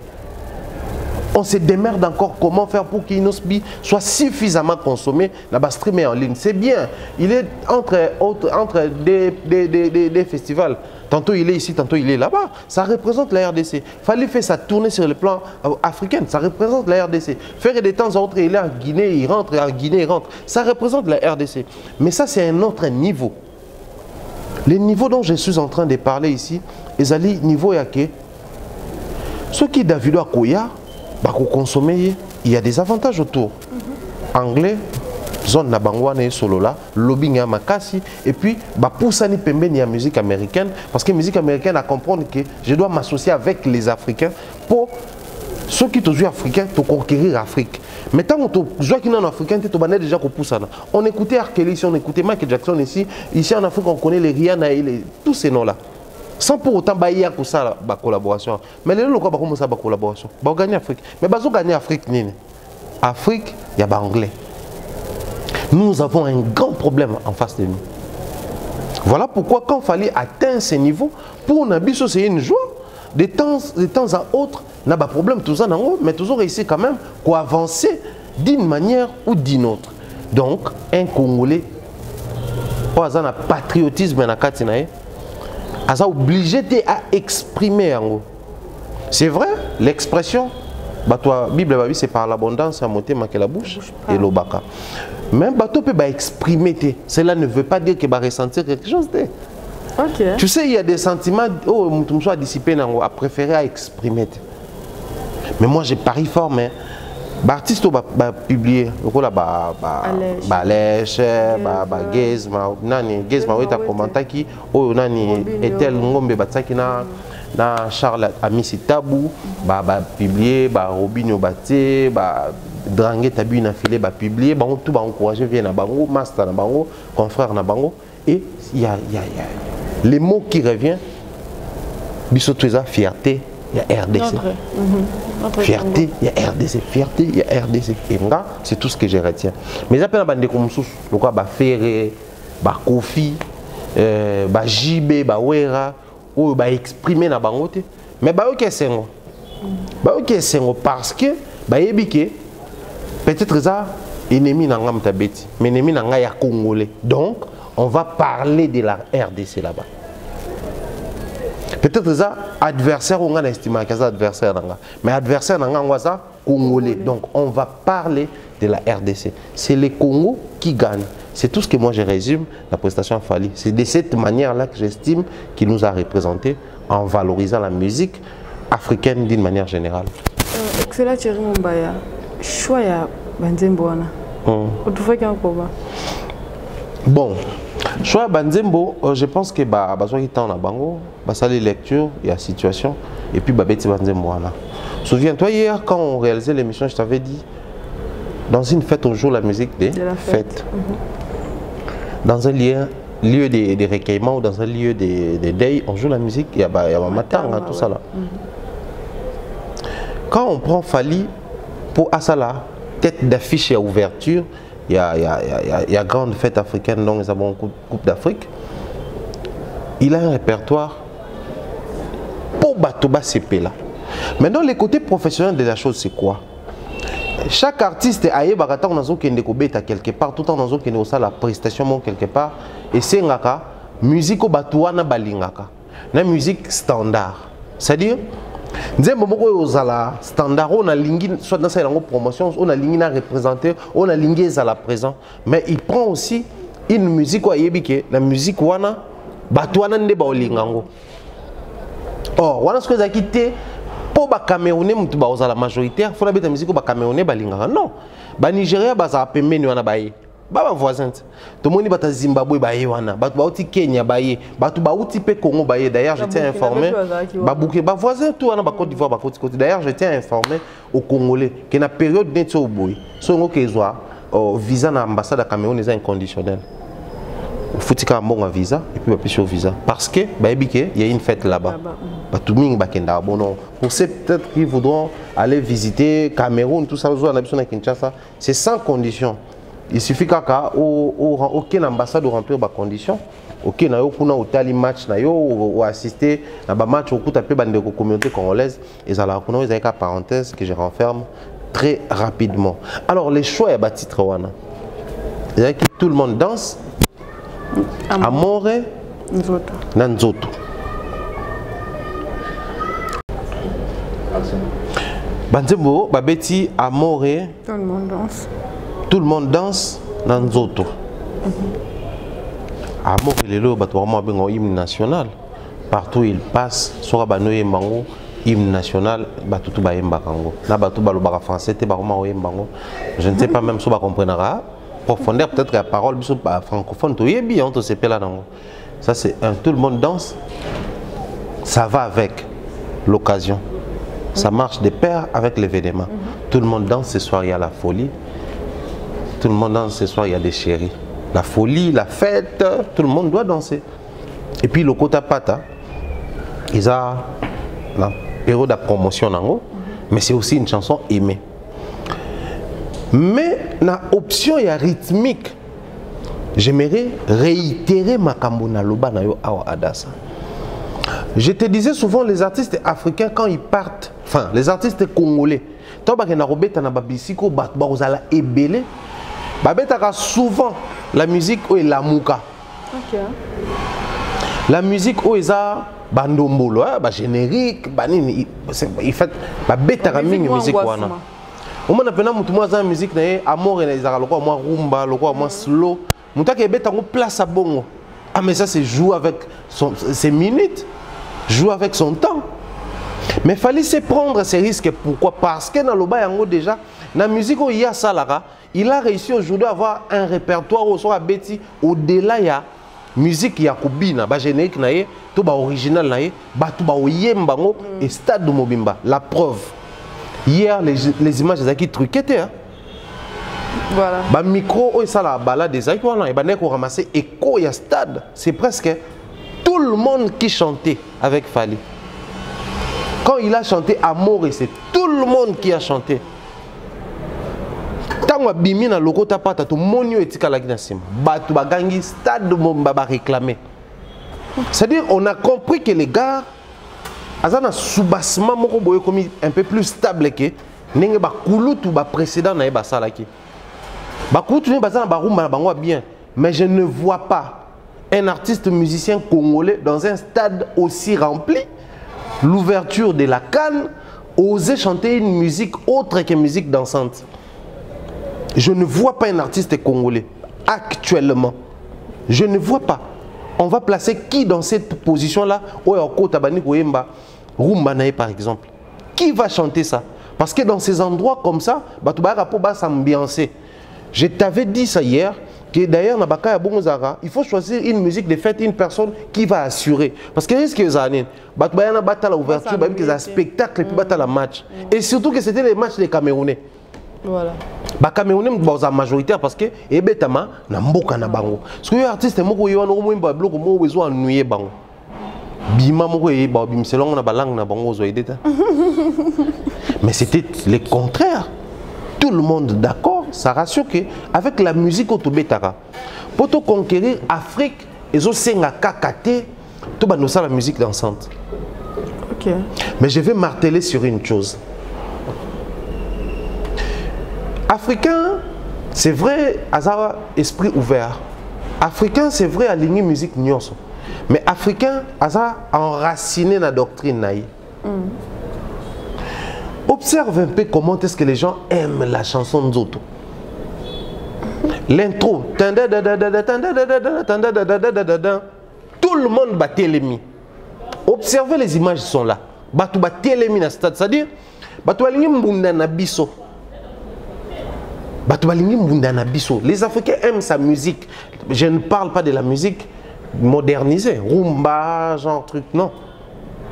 On se démerde encore comment faire pour qu'Inosbi soit suffisamment consommé dans le stream en ligne. C'est bien. Il est entre des festivals. Tantôt il est ici, tantôt il est là-bas. Ça représente la RDC. Il fallait faire sa tournée sur le plan africain. Ça représente la RDC. Faire des temps à autre, il est en Guinée, il rentre, en Guinée, il rentre. Ça représente la RDC. Mais ça, c'est un autre niveau. Le niveau dont je suis en train de parler ici, c'est niveau yake. Ce qui est Davido Akoya, consommer, il y a des avantages autour. Anglais, zone nabangwane solo là, lobbying à makasi, et puis poussani pembe ni la musique américaine, parce que la musique américaine a comprendre que je dois m'associer avec les Africains pour ceux qui sont africains pour conquérir l'Afrique. Mais tant que tu joues qui sont africains, tu es déjà poussana. On écoutait R. Kelly, on écoutait Michael Jackson ici en Afrique on connaît les Rihanna et tous ces noms là. Sans pour autant bailler pour ça la collaboration. Mais les gens qui ont ça la collaboration, ils gagner Afrique. Mais ils ont gagné Afrique. Afrique, il y a anglais. Nous avons un grand problème en face de nous. Voilà pourquoi quand il fallait atteindre ce niveau, pour nous, c'est une joie. De temps à autre, on a des problèmes, tout ça, mais toujours réussi quand même à avancer d'une manière ou d'une autre. Donc, un Congolais, il a un patriotisme dans le a obligé à exprimer. C'est vrai, l'expression, la Bible c'est par l'abondance à monter la bouche et l'obaka. Même bateau peut exprimer. Cela ne veut pas dire qu'il va ressentir quelque chose. Okay. Tu sais, il y a des sentiments, oh, tu as dissipé, à préférer à exprimer. Mais moi, j'ai pari fort, mais l'artiste va publier, Alèche, Gezma, Gezma, oui, tu as commenté qui, oh, Nani, Etel, Ngombe, Batsaki, na Charles Amisi Tabou, publier, Robinho Baté, Drangué Tabu, na filé, publier, tout va encourager, vient à Bango, Master na Bango, confrère na Bango, et il y a les mots qui reviennent, Bissotouza, fierté, il y a RDC. Fierté, il y a RDC. Fierté, il y a RDC. Et là, c'est tout ce que je retiens. Mais après, il y a des comme ça, Ferré, Kofi, JB, Wera, ou exprimer dans Bangote. Mais c'est parce que peut-être ça, ennemi n'a pas tabeti, mais ennemi n'a pas congolais. Donc, on va parler de la RDC là-bas. Peut-être ça, adversaire, on a estimé que c'est adversaire. Mais adversaire, on a ça, congolais. Donc, on va parler de la RDC. C'est les Congos qui gagnent. C'est tout ce que moi je résume la prestation Fally. C'est de cette manière-là que j'estime qu'il nous a représentés en valorisant la musique africaine d'une manière générale. Excellent Thierry Mumbaya. Choix ya Banzembo wana. Otufa ki encore Bon, choix Banzembo, je pense que besoin qui temps na bango, ça les lectures, il y a situation et puis beti Banzembo wana. Souviens-toi hier quand on réalisait l'émission, je t'avais dit dans une fête on joue la musique des fêtes. Dans un lieu de recueillement ou dans un lieu de deuil, on joue la musique, il y a matanga, tout ça là. Quand on prend Fally pour Asala, tête d'affiche et ouverture, il y a grande fête africaine, donc nous avons une Coupe d'Afrique. Il a un répertoire pour Batoba CP là. Maintenant, les côtés professionnels de la chose, c'est quoi? Chaque artiste a quelque part, tout en la prestation quelque part, et c'est ngaka musique au batouana balingaka na musique standard. C'est-à-dire nzembo moko ozala standard on a lingi soit dans sa promotion on a lingi na représenter on a lingi ezala présent mais il prend aussi une musique wa yebike la musique wana batouana nde ba olingango. Or wana ce que za quitté pour ba Camerounais mutu ba ozala majoritaire faut la beta musique ba Camerounais balingaka non ba Nigeria baza pembeni wana baye baba voisin to moni bata Zimbabwe baye wana batu bauti Kenya baye batu bauti pe Congo baye d'ailleurs je tiens informé ba bouquet ba voisin tout wana ba Côte d'Ivoire ba Côte d'ailleurs je tiens informé aux Congolais que na période neto boy so ngo kezwa visa na ambassade à Cameroun est inconditionnel foutika un visa et puis va au visa parce que il y a une fête là-bas. Tout le monde bon non. Pour ceux peut-être qui voudront aller visiter Cameroun tout ça Kinshasa, c'est sans condition. Il suffit qu'aucune ambassade remplir les conditions. OK na yo kuna otali match na yo ou assister na ba match au tapé bande de communauté congolaise et ça là kuna avec parenthèse que je renferme très rapidement. Alors les choix à titre wana. C'est que tout le monde danse. Amore Nanzoto. Banzembo babeti Amore. Tout le monde danse. Tout le monde danse Nanzoto. Amore lelo batouama bengo hymne national. Partout il passe soit banoye mbango hymne national batutu ba yemba kango. Na batu balobaka français te ba roma oyembango. Je ne sais pas même si ba comprendra. Profondeur peut-être la parole francophone ça c'est un tout le monde danse ça va avec l'occasion ça marche de pair avec l'événement tout le monde danse ce soir il y a la folie tout le monde danse ce soir il y a des chéris la folie la fête tout le monde doit danser et puis le Kota Pata ils ont la période de promotion mais c'est aussi une chanson aimée. Mais na option ya rythmique, j'aimerais réitérer ma kambona loba na yo awa adasa. Je te disais souvent les artistes africains quand ils partent, enfin les artistes congolais, tant ba na robeta na babisiko ba ozala ebele, ba betaka souvent la musique o la muka. OK. La musique o eza bandombolo, ba générique, ba nini, il fait ba betaka mingi musique wana. On a appelé la musique amour et rumba, slow. On a place à bongo. Ah mais ça c'est jouer avec ses minutes, jouer avec son temps. Mais il fallait se prendre ces risques. Pourquoi? Parce que dans le bas déjà, dans la musique il y a ça là, il a réussi aujourd'hui à avoir un répertoire au-delà de musique il y a kubina, ba générique naé, tout ba original naé, ba tout ba oyembango et stade de Mobimba. La preuve. Hier, les images qui truquées. Hein? Voilà. Bah micro, ça la balade des aïeux, et bah qu'on ramassé écho et stade. C'est presque tout le monde qui chantait avec Fally. Quand il a chanté Amour, c'est tout le monde qui a chanté. Tant que bimi na loko tapata tout monio etika la gnasim. Bah tout bagangi stade baba réclamé. C'est-à-dire on a compris que les gars azana soubassement moko boye komi un peu plus stable que nenge ba kulutu ba précédent na ba salaki ba kulutu ne bazana ba rumba na bango bien mais je ne vois pas un artiste musicien congolais dans un stade aussi rempli l'ouverture de la CAN oser chanter une musique autre que musique dansante. Je ne vois pas un artiste congolais actuellement, je ne vois pas. On va placer qui dans cette position-là? Par exemple. Qui va chanter ça? Parce que dans ces endroits comme ça, s'ambiancer. Je t'avais dit ça hier, que d'ailleurs, il faut choisir une musique de fête, une personne qui va assurer. Parce que risque que ça a l'ouverture, il y a un spectacle et puis la match. Et surtout que c'était les matchs des Camerounais. Voilà. Ba Camerounais sont majoritaire parce que ebetama na mboka na bango. Parce que les artistes moko yo no mwimba bloc mo besoin ennuyer bango. Bima moko e ba bim selon na balang na bango zo edeta. Mais c'était le contraire. Tout le monde d'accord, ça rassure que avec la musique otobetaka pour te conquérir Afrique ezo senga kakate to ba no la musique dansante. OK. Mais je vais marteler sur une chose. Africain, c'est vrai, Azara, esprit ouvert. Africain, c'est vrai, aligner musique nyonso. Mais africain, ça enraciné dans la doctrine. Observe un peu comment est-ce que les gens aiment la chanson de Zoto. L'intro. Tout le monde battait les mi. Observez les images sont là. Batou battait les mi dans stade. C'est-à-dire, batou balingi mbunda na biso. Batou balingi mbunda na biso. Les Africains aiment sa musique. Je ne parle pas de la musique modernisée. Rumba, genre truc, non.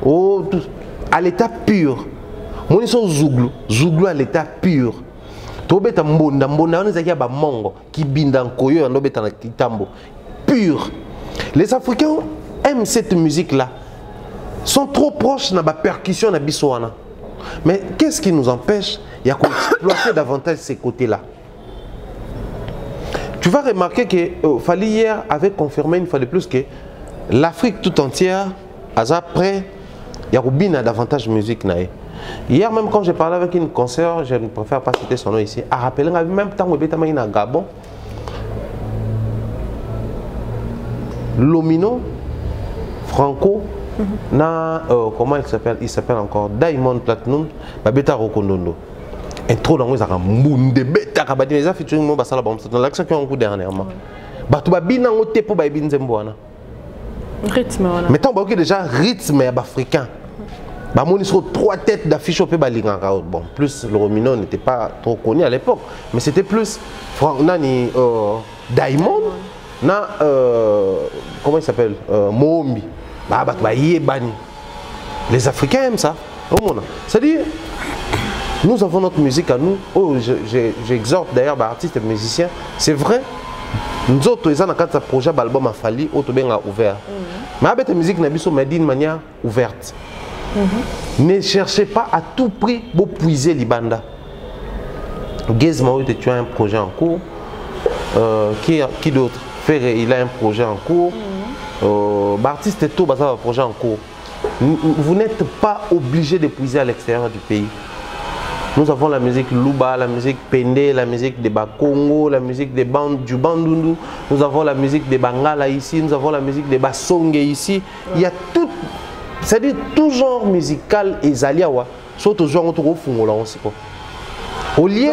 Oh, tout. À l'état pur. Moi, ils sont Zouglou. Zouglou à l'état pur. Tobeta mbonda, mbonda, on est à mongo, qui binda en koyo, on est à kitambo. Pur. Les Africains aiment cette musique-là. Sont trop proches de la percussion de Bissouana. Mais qu'est-ce qui nous empêche? Il y a qu'à exploiter davantage ces côtés-là. Tu vas remarquer que Fally hier avait confirmé une fois de plus que l'Afrique tout entière, après, il y a davantage de musique. Hier même quand j'ai parlé avec une consoeur, je ne préfère pas citer son nom ici, à rappeler même temps où il était à Gabon, Lomino, Franco, comment il s'appelle? Il s'appelle encore Diamond Platinum, Babeta Rokondondo. Intro dans les Arambounde, Beta Kabadi, les affiches, moi, ça dans l'action qui a un coup dernièrement. Batouba Bina, on te pour Babin Zemboana. Rythme, voilà. Mais tant que déjà rythme africain. Bah, mon sur 3 têtes d'affiche au Pébalinga. Bon, plus le Romino n'était pas trop connu à l'époque, mais c'était plus Nani Diamond, na comment il s'appelle Moombi. Bah, Yébani. Les Africains aiment ça. C'est-à-dire, nous avons notre musique à nous. Oh, j'exhorte d'ailleurs les artistes et musiciens. C'est vrai. Nous autres, ils ont un projet d'album à Fally, auto bien ouvert. Mais avec la musique, nous avons d'une manière ouverte. Ne cherchez pas à tout prix pour puiser les bandes. Gizmo, tu as un projet en cours. Qui d'autre? Ferré, il a un projet en cours. Baptiste et tout, il a un projet en cours. Vous n'êtes pas obligé de puiser à l'extérieur du pays. Nous avons la musique Luba, la musique Pende, la musique des Congo, la musique des du Bandundu. Nous avons la musique des Bangala ici, nous avons la musique des Basongue ici. Il y a tout. C'est-à-dire tout genre musical et zaliawa, surtout genre on trouve fungola aussi quoi. Au lieu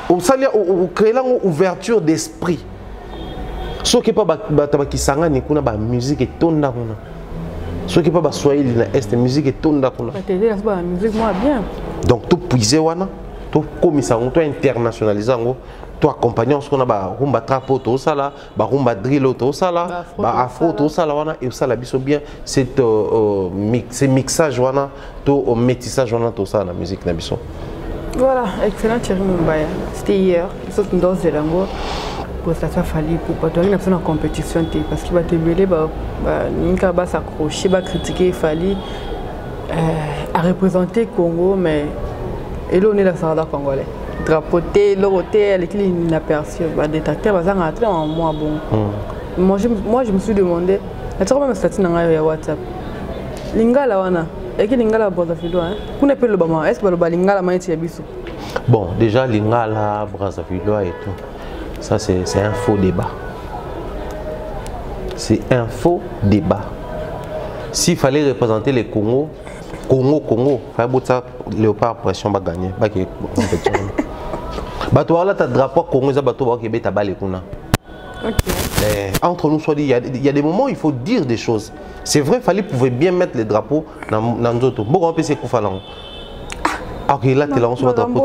au créer une ouverture d'esprit. Ce qui pas qui sanga ni kuna ba musique et tonda kuna. Ce qui pas ba swahili na est musique et tonda kuna. Ba musique moi bien. Donc tout puiser wana, tout comme ça on doit internationaliser ngo. Toi accompagnant ce qu'on a ba rumba trapo tout ça là, ba rumba drill tout ça là, ba afro tout ça là wana et ça la biso bien c'est mixage wana tout métissage wana tout ça la musique na biso. Voilà, excellent Thierry Mumbaya. C'était hier, c'est une dose de langue pour ça Fally pour pas toi en compétition parce qu'il va te mêler Ninka va s'accrocher, va critiquer Fally à représenter Congo mais et là on est la Sarada congolais. Drapoté, l'oroté, l'équipe inaperçue, détecteur, va rentrer en moi bon. Moi je me suis demandé, est-ce que même statut dans le WhatsApp, lingala wana, et qui lingala Brazzaville, hein? Qu'on appelle le bama, est-ce que le lingala maïti abisso? Bon, déjà lingala Brazzaville et tout, ça c'est un faux débat. C'est un faux débat. S'il fallait représenter les Congo, il fallait que Léopard pression va gagner. Bateau là, tu as drapeau Congo, bateau qui est balé kuna. Entre nous, il y a des moments où il faut dire des choses. C'est vrai, Fally pouvait bien mettre les drapeaux dans nos autos. Bon, on peut se couper là. Ok, là, tu es là, on se voit drapeau.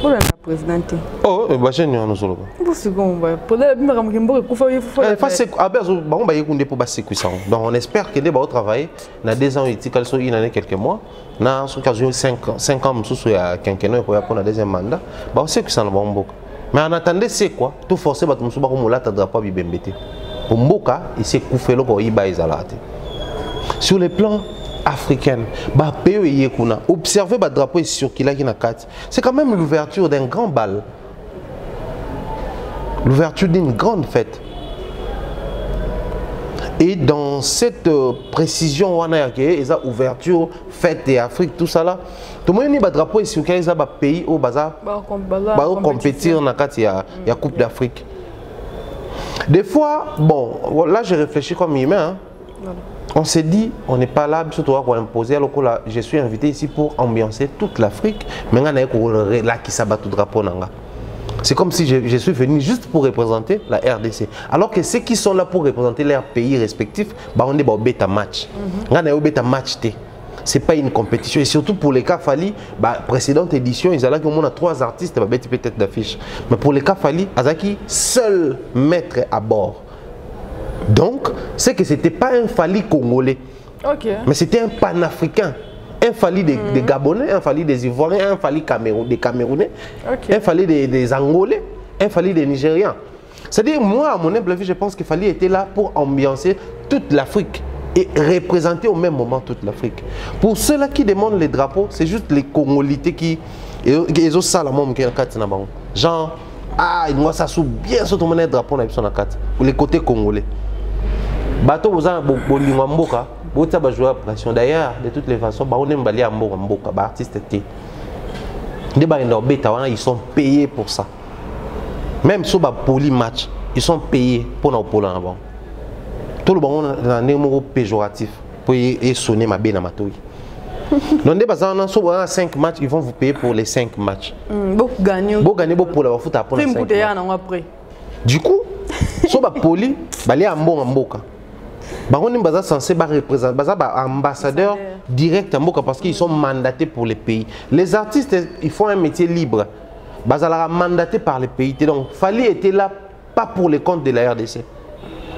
Pour la présidente. Oh, bah j'ai nous solo. Pour ce qu'on va. Pour la bimba comme kimbo, il faut. Donc on espère que les bas travailler. Dans 2 ans, il y a une année quelques mois. Dans 5 ans, il y a quinquennat pour la deuxième mandat. Bah c'est que ça ne va pas. Mais en attendant, c'est quoi? Tout forcer, bah tu me comme là, tu drapeau bibembete. Pour Mboka, il s'est coupé le pour y baïzalate. Sur les plans africaine, observez le drapeau sur qui na carte. C'est quand même l'ouverture d'un grand bal. L'ouverture d'une grande fête. Et dans cette précision, on a ouverture, fête et Afrique, tout ça là. Tout le monde a drapeau sur qui a pays au bazar. Compétir dans la Coupe d'Afrique. Des fois, bon, là j'ai réfléchi comme humain. Hein. Voilà. On s'est dit, on n'est pas là, surtout pour imposer. Alors que là, je suis invité ici pour ambiancer toute l'Afrique. Mais on a là qui s'abat tout drapeau. C'est comme si je suis venu juste pour représenter la RDC. Alors que ceux qui sont là pour représenter leur pays respectif, bah on est au bêta match. On a au bêta match. C'est pas une compétition. Et surtout pour les cas Fali, bah, précédente édition, ils allaient qu'on a 3 artistes, bah, peut-être d'affiche. Mais pour les cas Fali, Azaki, seul maître à bord. Donc, c'est que c'était pas un Fali congolais. Okay. Mais c'était un panafricain. Un Fali des Gabonais, un Fali des Ivoiriens, un Fali des Camerounais, okay. Un Fali des Angolais, un Fali des Nigériens. C'est-à-dire, moi, à mon humble avis, je pense que Fali était là pour ambiancer toute l'Afrique et représenter au même moment toute l'Afrique. Pour ceux-là qui demandent les drapeaux, c'est juste les Congolités qui... Ils ont ça, la même genre, ah, il doit s'asseoir bien sur ton drapeau dans la carte. Pour les côtés congolais. Bateau, vous avez Bolimamboka. D'ailleurs, de toutes les façons, ils sont payés pour ça. Même sur le polymatch, ils sont payés pour nous pour l'avant. Tout le monde a un numéro péjoratif pour sonner ma benne à ma touille. Donc, sur 5 matchs, ils vont vous payer pour les 5 matchs. Vous gagnez pour la foot après 5 matchs. Du coup, sur le poly, il y a un bon amboka. On est censé représenter ambassadeur direct parce qu'ils sont mandatés pour les pays. Les artistes, ils font un métier libre. Ils sont mandatés par les pays. Donc, Fali était là, pas pour les comptes de la RDC,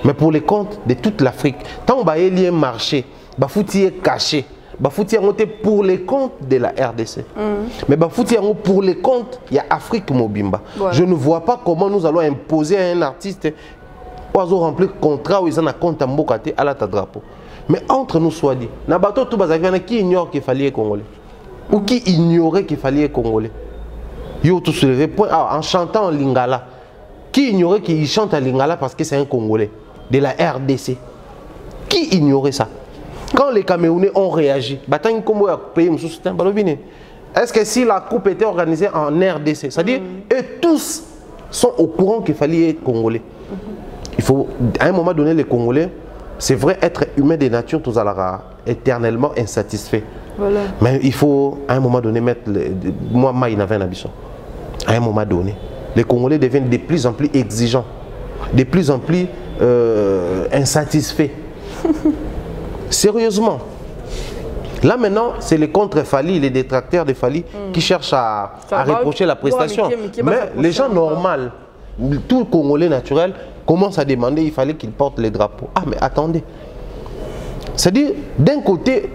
mais pour les comptes de toute l'Afrique. Tant qu'il y a un marché, il est caché. Il est pour les comptes de la RDC. Mais pour les comptes, il y a Afrique Mobimba. Voilà. Je ne vois pas comment nous allons imposer à un artiste. Ils ont rempli le contrat où ils ont un compte à la drapeau. Mais entre nous, soit dit, qui ignore qu'il fallait congolais ou qui ignorait qu'il fallait congolais. En chantant en lingala, qui ignorait qu'il chante en lingala parce que c'est un congolais de la RDC? Qui ignorait ça? Quand les Camerounais ont réagi, est-ce que si la coupe était organisée en RDC, c'est-à-dire eux tous sont au courant qu'il fallait être congolais? Il faut, à un moment donné, les Congolais, c'est vrai, être humain de nature, tous allons éternellement insatisfaits. Voilà. Mais il faut, à un moment donné, mettre... Moi, il y avait un habitude. À un moment donné, les Congolais deviennent de plus en plus exigeants, de plus en plus insatisfaits. Sérieusement. Là, maintenant, c'est les contre-Fali, les détracteurs de Fali qui cherchent à reprocher la prestation. Mais les gens normaux, tout Congolais naturel, commence à demander, il fallait qu'il porte les drapeaux. Ah, mais attendez. C'est-à-dire, d'un côté,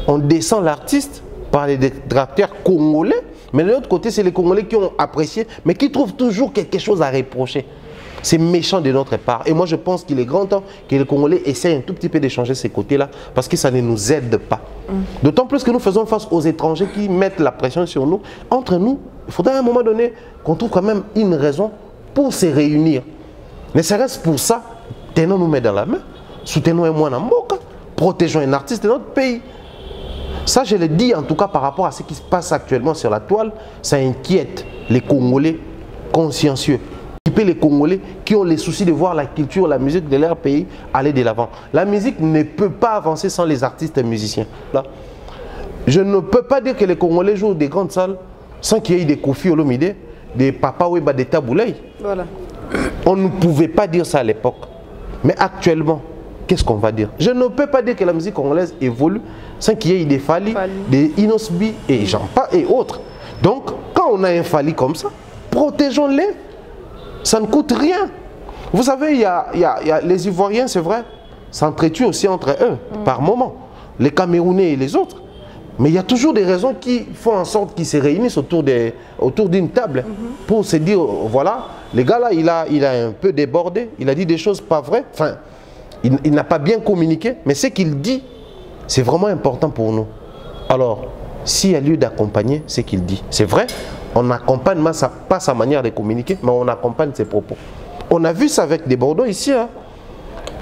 on descend l'artiste par les détracteurs congolais, mais de l'autre côté, c'est les Congolais qui ont apprécié, mais qui trouvent toujours quelque chose à reprocher. C'est méchant de notre part. Et moi, je pense qu'il est grand temps que les Congolais essayent un tout petit peu de changer ces côtés-là, parce que ça ne nous aide pas. D'autant plus que nous faisons face aux étrangers qui mettent la pression sur nous. Entre nous, il faudrait à un moment donné qu'on trouve quand même une raison pour se réunir. Ne serait-ce pour ça, tenons nous dans la main, soutenons un moine en Mboka, protégeons un artiste de notre pays. Ça, je le dis en tout cas par rapport à ce qui se passe actuellement sur la toile, ça inquiète les Congolais consciencieux. Les Congolais qui ont les soucis de voir la culture, la musique de leur pays aller de l'avant. La musique ne peut pas avancer sans les artistes et musiciens. Là, je ne peux pas dire que les Congolais jouent des grandes salles sans qu'il y ait des Kofi Olomide, des Papa Wemba, des Taboulay. Voilà. On ne pouvait pas dire ça à l'époque. Mais actuellement, qu'est-ce qu'on va dire? Je ne peux pas dire que la musique congolaise évolue sans qu'il y ait des Fali, des Inosbi et j'en pas et autres. Donc, quand on a un Fali comme ça, protégeons-les. Ça ne coûte rien. Vous savez, il y a les Ivoiriens, c'est vrai, s'entretuent aussi entre eux, par moment. Les Camerounais et les autres. Mais il y a toujours des raisons qui font en sorte qu'ils se réunissent autour d'une table pour se dire, voilà, les gars là, il a un peu débordé, il a dit des choses pas vraies. Enfin, il n'a pas bien communiqué, mais ce qu'il dit, c'est vraiment important pour nous. Alors, s'il y a lieu d'accompagner ce qu'il dit, c'est vrai, on n'accompagne pas sa manière de communiquer, mais on accompagne ses propos. On a vu ça avec des Bordeaux ici. Hein.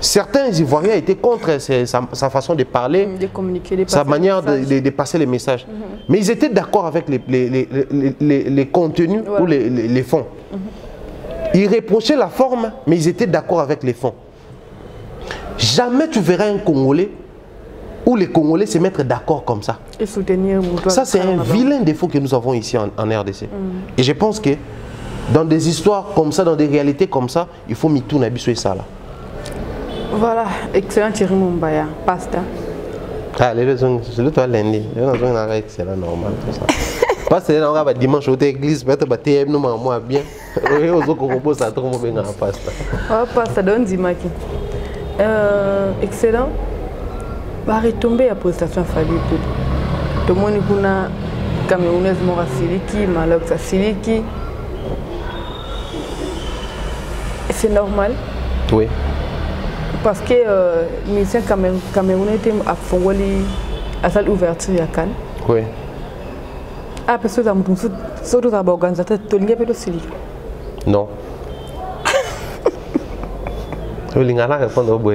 Certains Ivoiriens étaient contre sa façon de parler, de communiquer, sa manière de passer les messages. Mais ils étaient d'accord avec les contenus ou les fonds. Ils reprochaient la forme, mais ils étaient d'accord avec les fonds. Jamais tu verras un Congolais où les Congolais se mettent d'accord comme ça. Et soutenir. Ça, c'est un vilain défaut que nous avons ici en RDC. Et je pense que dans des histoires comme ça, dans des réalités comme ça, il faut m'y tourner et ça là. Voilà, excellent Thierry Mumbaya, pasta. Ah, les deux sont lundi. Les deux sont excellent, normal, tout ça. Parce que on va dimanche au église, mettre battre nous moi bien. Et aux autres qu'on pose à trop bien la pasta. Ah, pasta donne Dimaki. Excellent. Va retomber à prestation fallu tout. Tout le monde kuna Camerounaise mora siliki, Malox a siliki. C'est normal. Oui. Parce que les musiciens camerounais étaient à Fongoli à cette ouverture à Cannes. Oui. Ah, parce que ça me surtout à l'organisateur, tu n'as pas de siliki. Non. Je vais répondre au bout.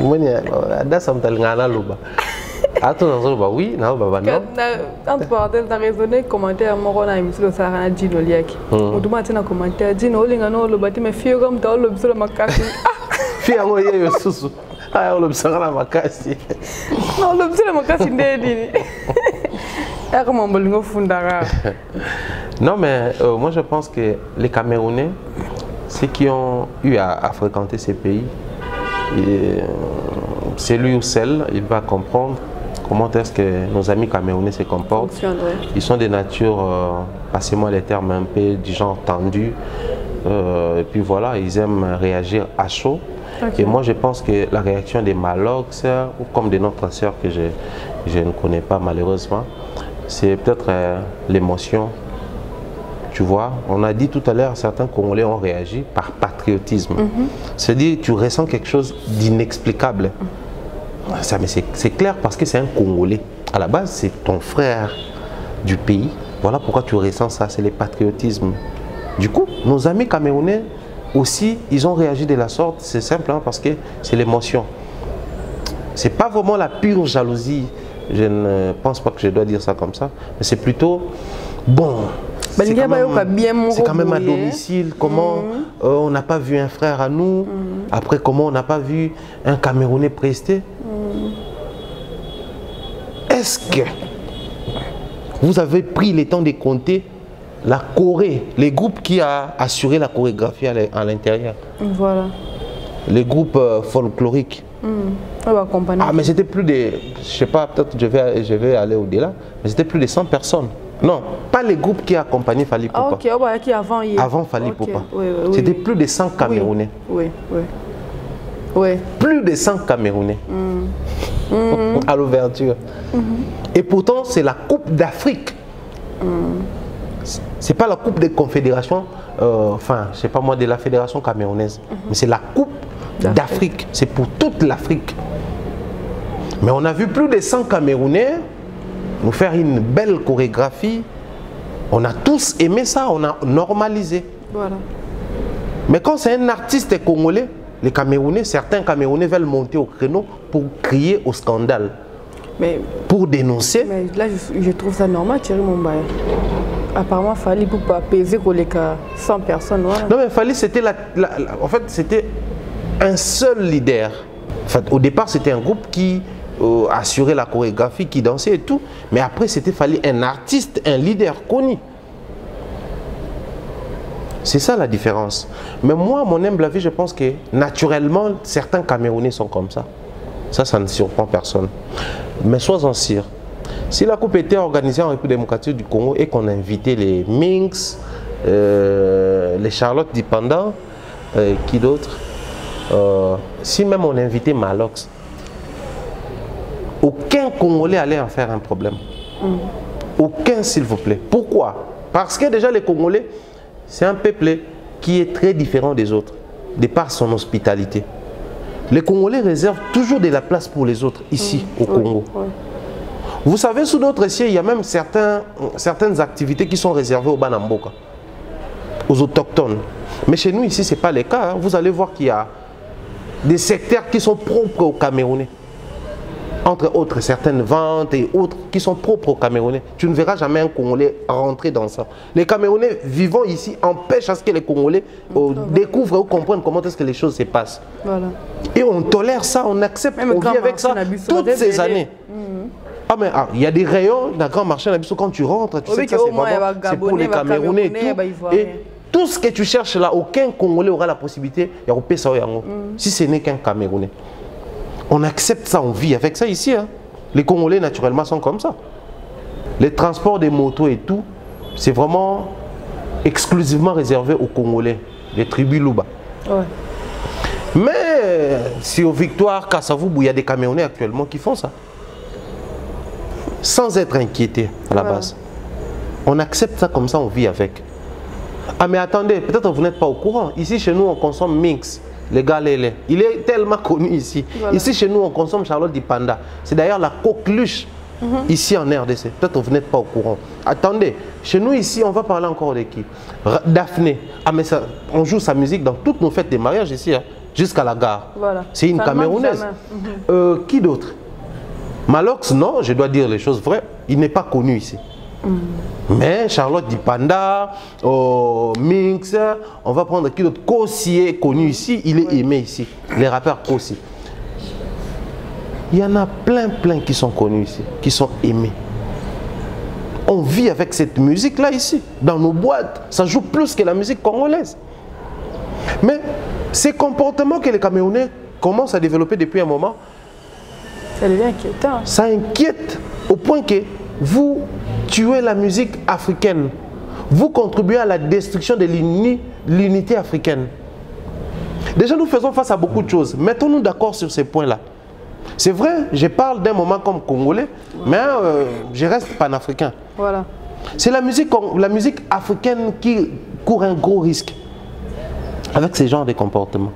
Oui, entre parenthèses, tu as raisonné, commentaire, moi, on a émis le Sarah Dino Liaki. On demande un commentaire, Dino, le bâtiment, mais fille comme dans le pseudo Makassi. Fille, on y est sous. Ah, on l'observe à Makassi. Non, le pseudo Makassi n'est non, mais moi je pense que les Camerounais, ceux qui ont eu à fréquenter ces pays, c'est lui ou celle, il va comprendre comment est-ce que nos amis camerounais se comportent. Ils sont des natures, passez-moi les termes, un peu du genre tendu. Et puis voilà, ils aiment réagir à chaud. Okay. Et moi je pense que la réaction des Malox, ou comme de notre sœur que je ne connais pas malheureusement, c'est peut-être l'émotion. Tu vois, on a dit tout à l'heure, certains Congolais ont réagi par patriotisme. C'est-à-dire, tu ressens quelque chose d'inexplicable. Ça, mais c'est clair parce que c'est un Congolais. À la base, c'est ton frère du pays. Voilà pourquoi tu ressens ça, c'est le patriotisme. Du coup, nos amis camerounais aussi, ils ont réagi de la sorte. C'est simplement parce que c'est l'émotion. C'est pas vraiment la pure jalousie. Je ne pense pas que je dois dire ça comme ça. Mais c'est plutôt, bon, c'est quand même à domicile. Comment on n'a pas vu un frère à nous. Après, comment on n'a pas vu un Camerounais prester. Est-ce que vous avez pris le temps de compter la Corée, les groupes qui a assuré la chorégraphie à l'intérieur? Voilà. Les groupes folkloriques. Ah, mais c'était plus de, je sais pas, peut-être je vais aller au-delà, mais c'était plus de 100 personnes. Non, pas les groupes qui accompagnaient Fally Poupa. Ah, ok, oh, bah, qui avant hier. Avant Fally Poupa. C'était plus de 100 Camerounais. Oui. Plus de 100 Camerounais. À l'ouverture. Et pourtant, c'est la Coupe d'Afrique. C'est pas la Coupe des Confédérations, enfin, je sais pas moi, de la Fédération camerounaise, mais c'est la Coupe d'Afrique. C'est pour toute l'Afrique. Mais on a vu plus de 100 Camerounais nous faire une belle chorégraphie. On a tous aimé ça, on a normalisé. Voilà. Mais quand c'est un artiste congolais, les Camerounais, certains Camerounais veulent monter au créneau pour crier au scandale. Mais, pour dénoncer. Mais là, je trouve ça normal, Thierry Mumbaya. Apparemment, Fally pour pas peser pour les cas 100 personnes. Voilà. Non, mais Fally, c'était en fait, c'était un seul leader. En fait, au départ, c'était un groupe qui assurait la chorégraphie, qui dansait et tout. Mais après, c'était Fally, un artiste, un leader connu. C'est ça la différence. Mais moi, mon humble avis, je pense que naturellement, certains Camerounais sont comme ça. Ça ne surprend personne. Mais sois-en sûr. Si la coupe était organisée en République démocratique du Congo et qu'on invitait les Minx, les Charlotte Dipanda, qui d'autres, si même on invitait Malox, aucun Congolais allait en faire un problème. Aucun, s'il vous plaît. Pourquoi? Parce que déjà les Congolais, c'est un peuple qui est très différent des autres, de par son hospitalité. Les Congolais réservent toujours de la place pour les autres ici au Congo. Vous savez, sous d'autres cieux, il y a même certaines activités qui sont réservées aux Banamboka, aux autochtones. Mais chez nous, ici, ce n'est pas le cas. Vous allez voir qu'il y a des secteurs qui sont propres aux Camerounais. entre autres certaines ventes et autres qui sont propres aux Camerounais. Tu ne verras jamais un Congolais rentrer dans ça. Les Camerounais vivant ici empêchent à ce que les Congolais découvrent ou comprennent comment est-ce que les choses se passent. Voilà. Et on tolère ça, on accepte, on vit avec ça toutes ces années. Ah mais il y a des rayons d'un grand marché quand tu rentres, tu sais que ça c'est pour les Camerounais et tout. Et tout ce que tu cherches là, aucun Congolais aura la possibilité de faire ça. Si ce n'est qu'un Camerounais. On accepte ça, on vit avec ça ici. Hein. Les Congolais, naturellement, sont comme ça. Les transports des motos et tout, c'est vraiment exclusivement réservé aux Congolais, les tribus Luba. Ouais. Mais si au Victoire, Kassavoubou, il y a des Camerounais actuellement qui font ça. Sans être inquiétés à la base. On accepte ça comme ça, on vit avec. Ah mais attendez, peut-être vous n'êtes pas au courant. Ici, chez nous, on consomme Minx. Les gars, il est tellement connu ici. Voilà. Ici, chez nous, on consomme Charlotte Di Panda. C'est d'ailleurs la coqueluche ici en RDC. Peut-être que vous n'êtes pas au courant. Attendez, chez nous ici, on va parler encore de qui? Daphné. Ah, mais ça, on joue sa musique dans toutes nos fêtes de mariage ici, hein, jusqu'à la gare. Voilà. C'est une Camerounaise. Qui d'autre? Malox, non, je dois dire les choses vraies. Il n'est pas connu ici. Mais Charlotte Di Panda, Minx, on va prendre qui d'autre? Kossi est connu ici, il est aimé ici. Les rappeurs Kossi. Il y en a plein qui sont connus ici, qui sont aimés. On vit avec cette musique-là ici, dans nos boîtes. Ça joue plus que la musique congolaise. Mais ces comportements que les Camerounais commencent à développer depuis un moment, ça devient inquiétant. Ça inquiète au point que vous tuez la musique africaine. Vous contribuez à la destruction de l'unité africaine. Déjà, nous faisons face à beaucoup de choses. Mettons-nous d'accord sur ces points-là. C'est vrai, je parle d'un moment comme Congolais, mais je reste panafricain. Voilà. C'est la musique africaine qui court un gros risque avec ce genre de comportements.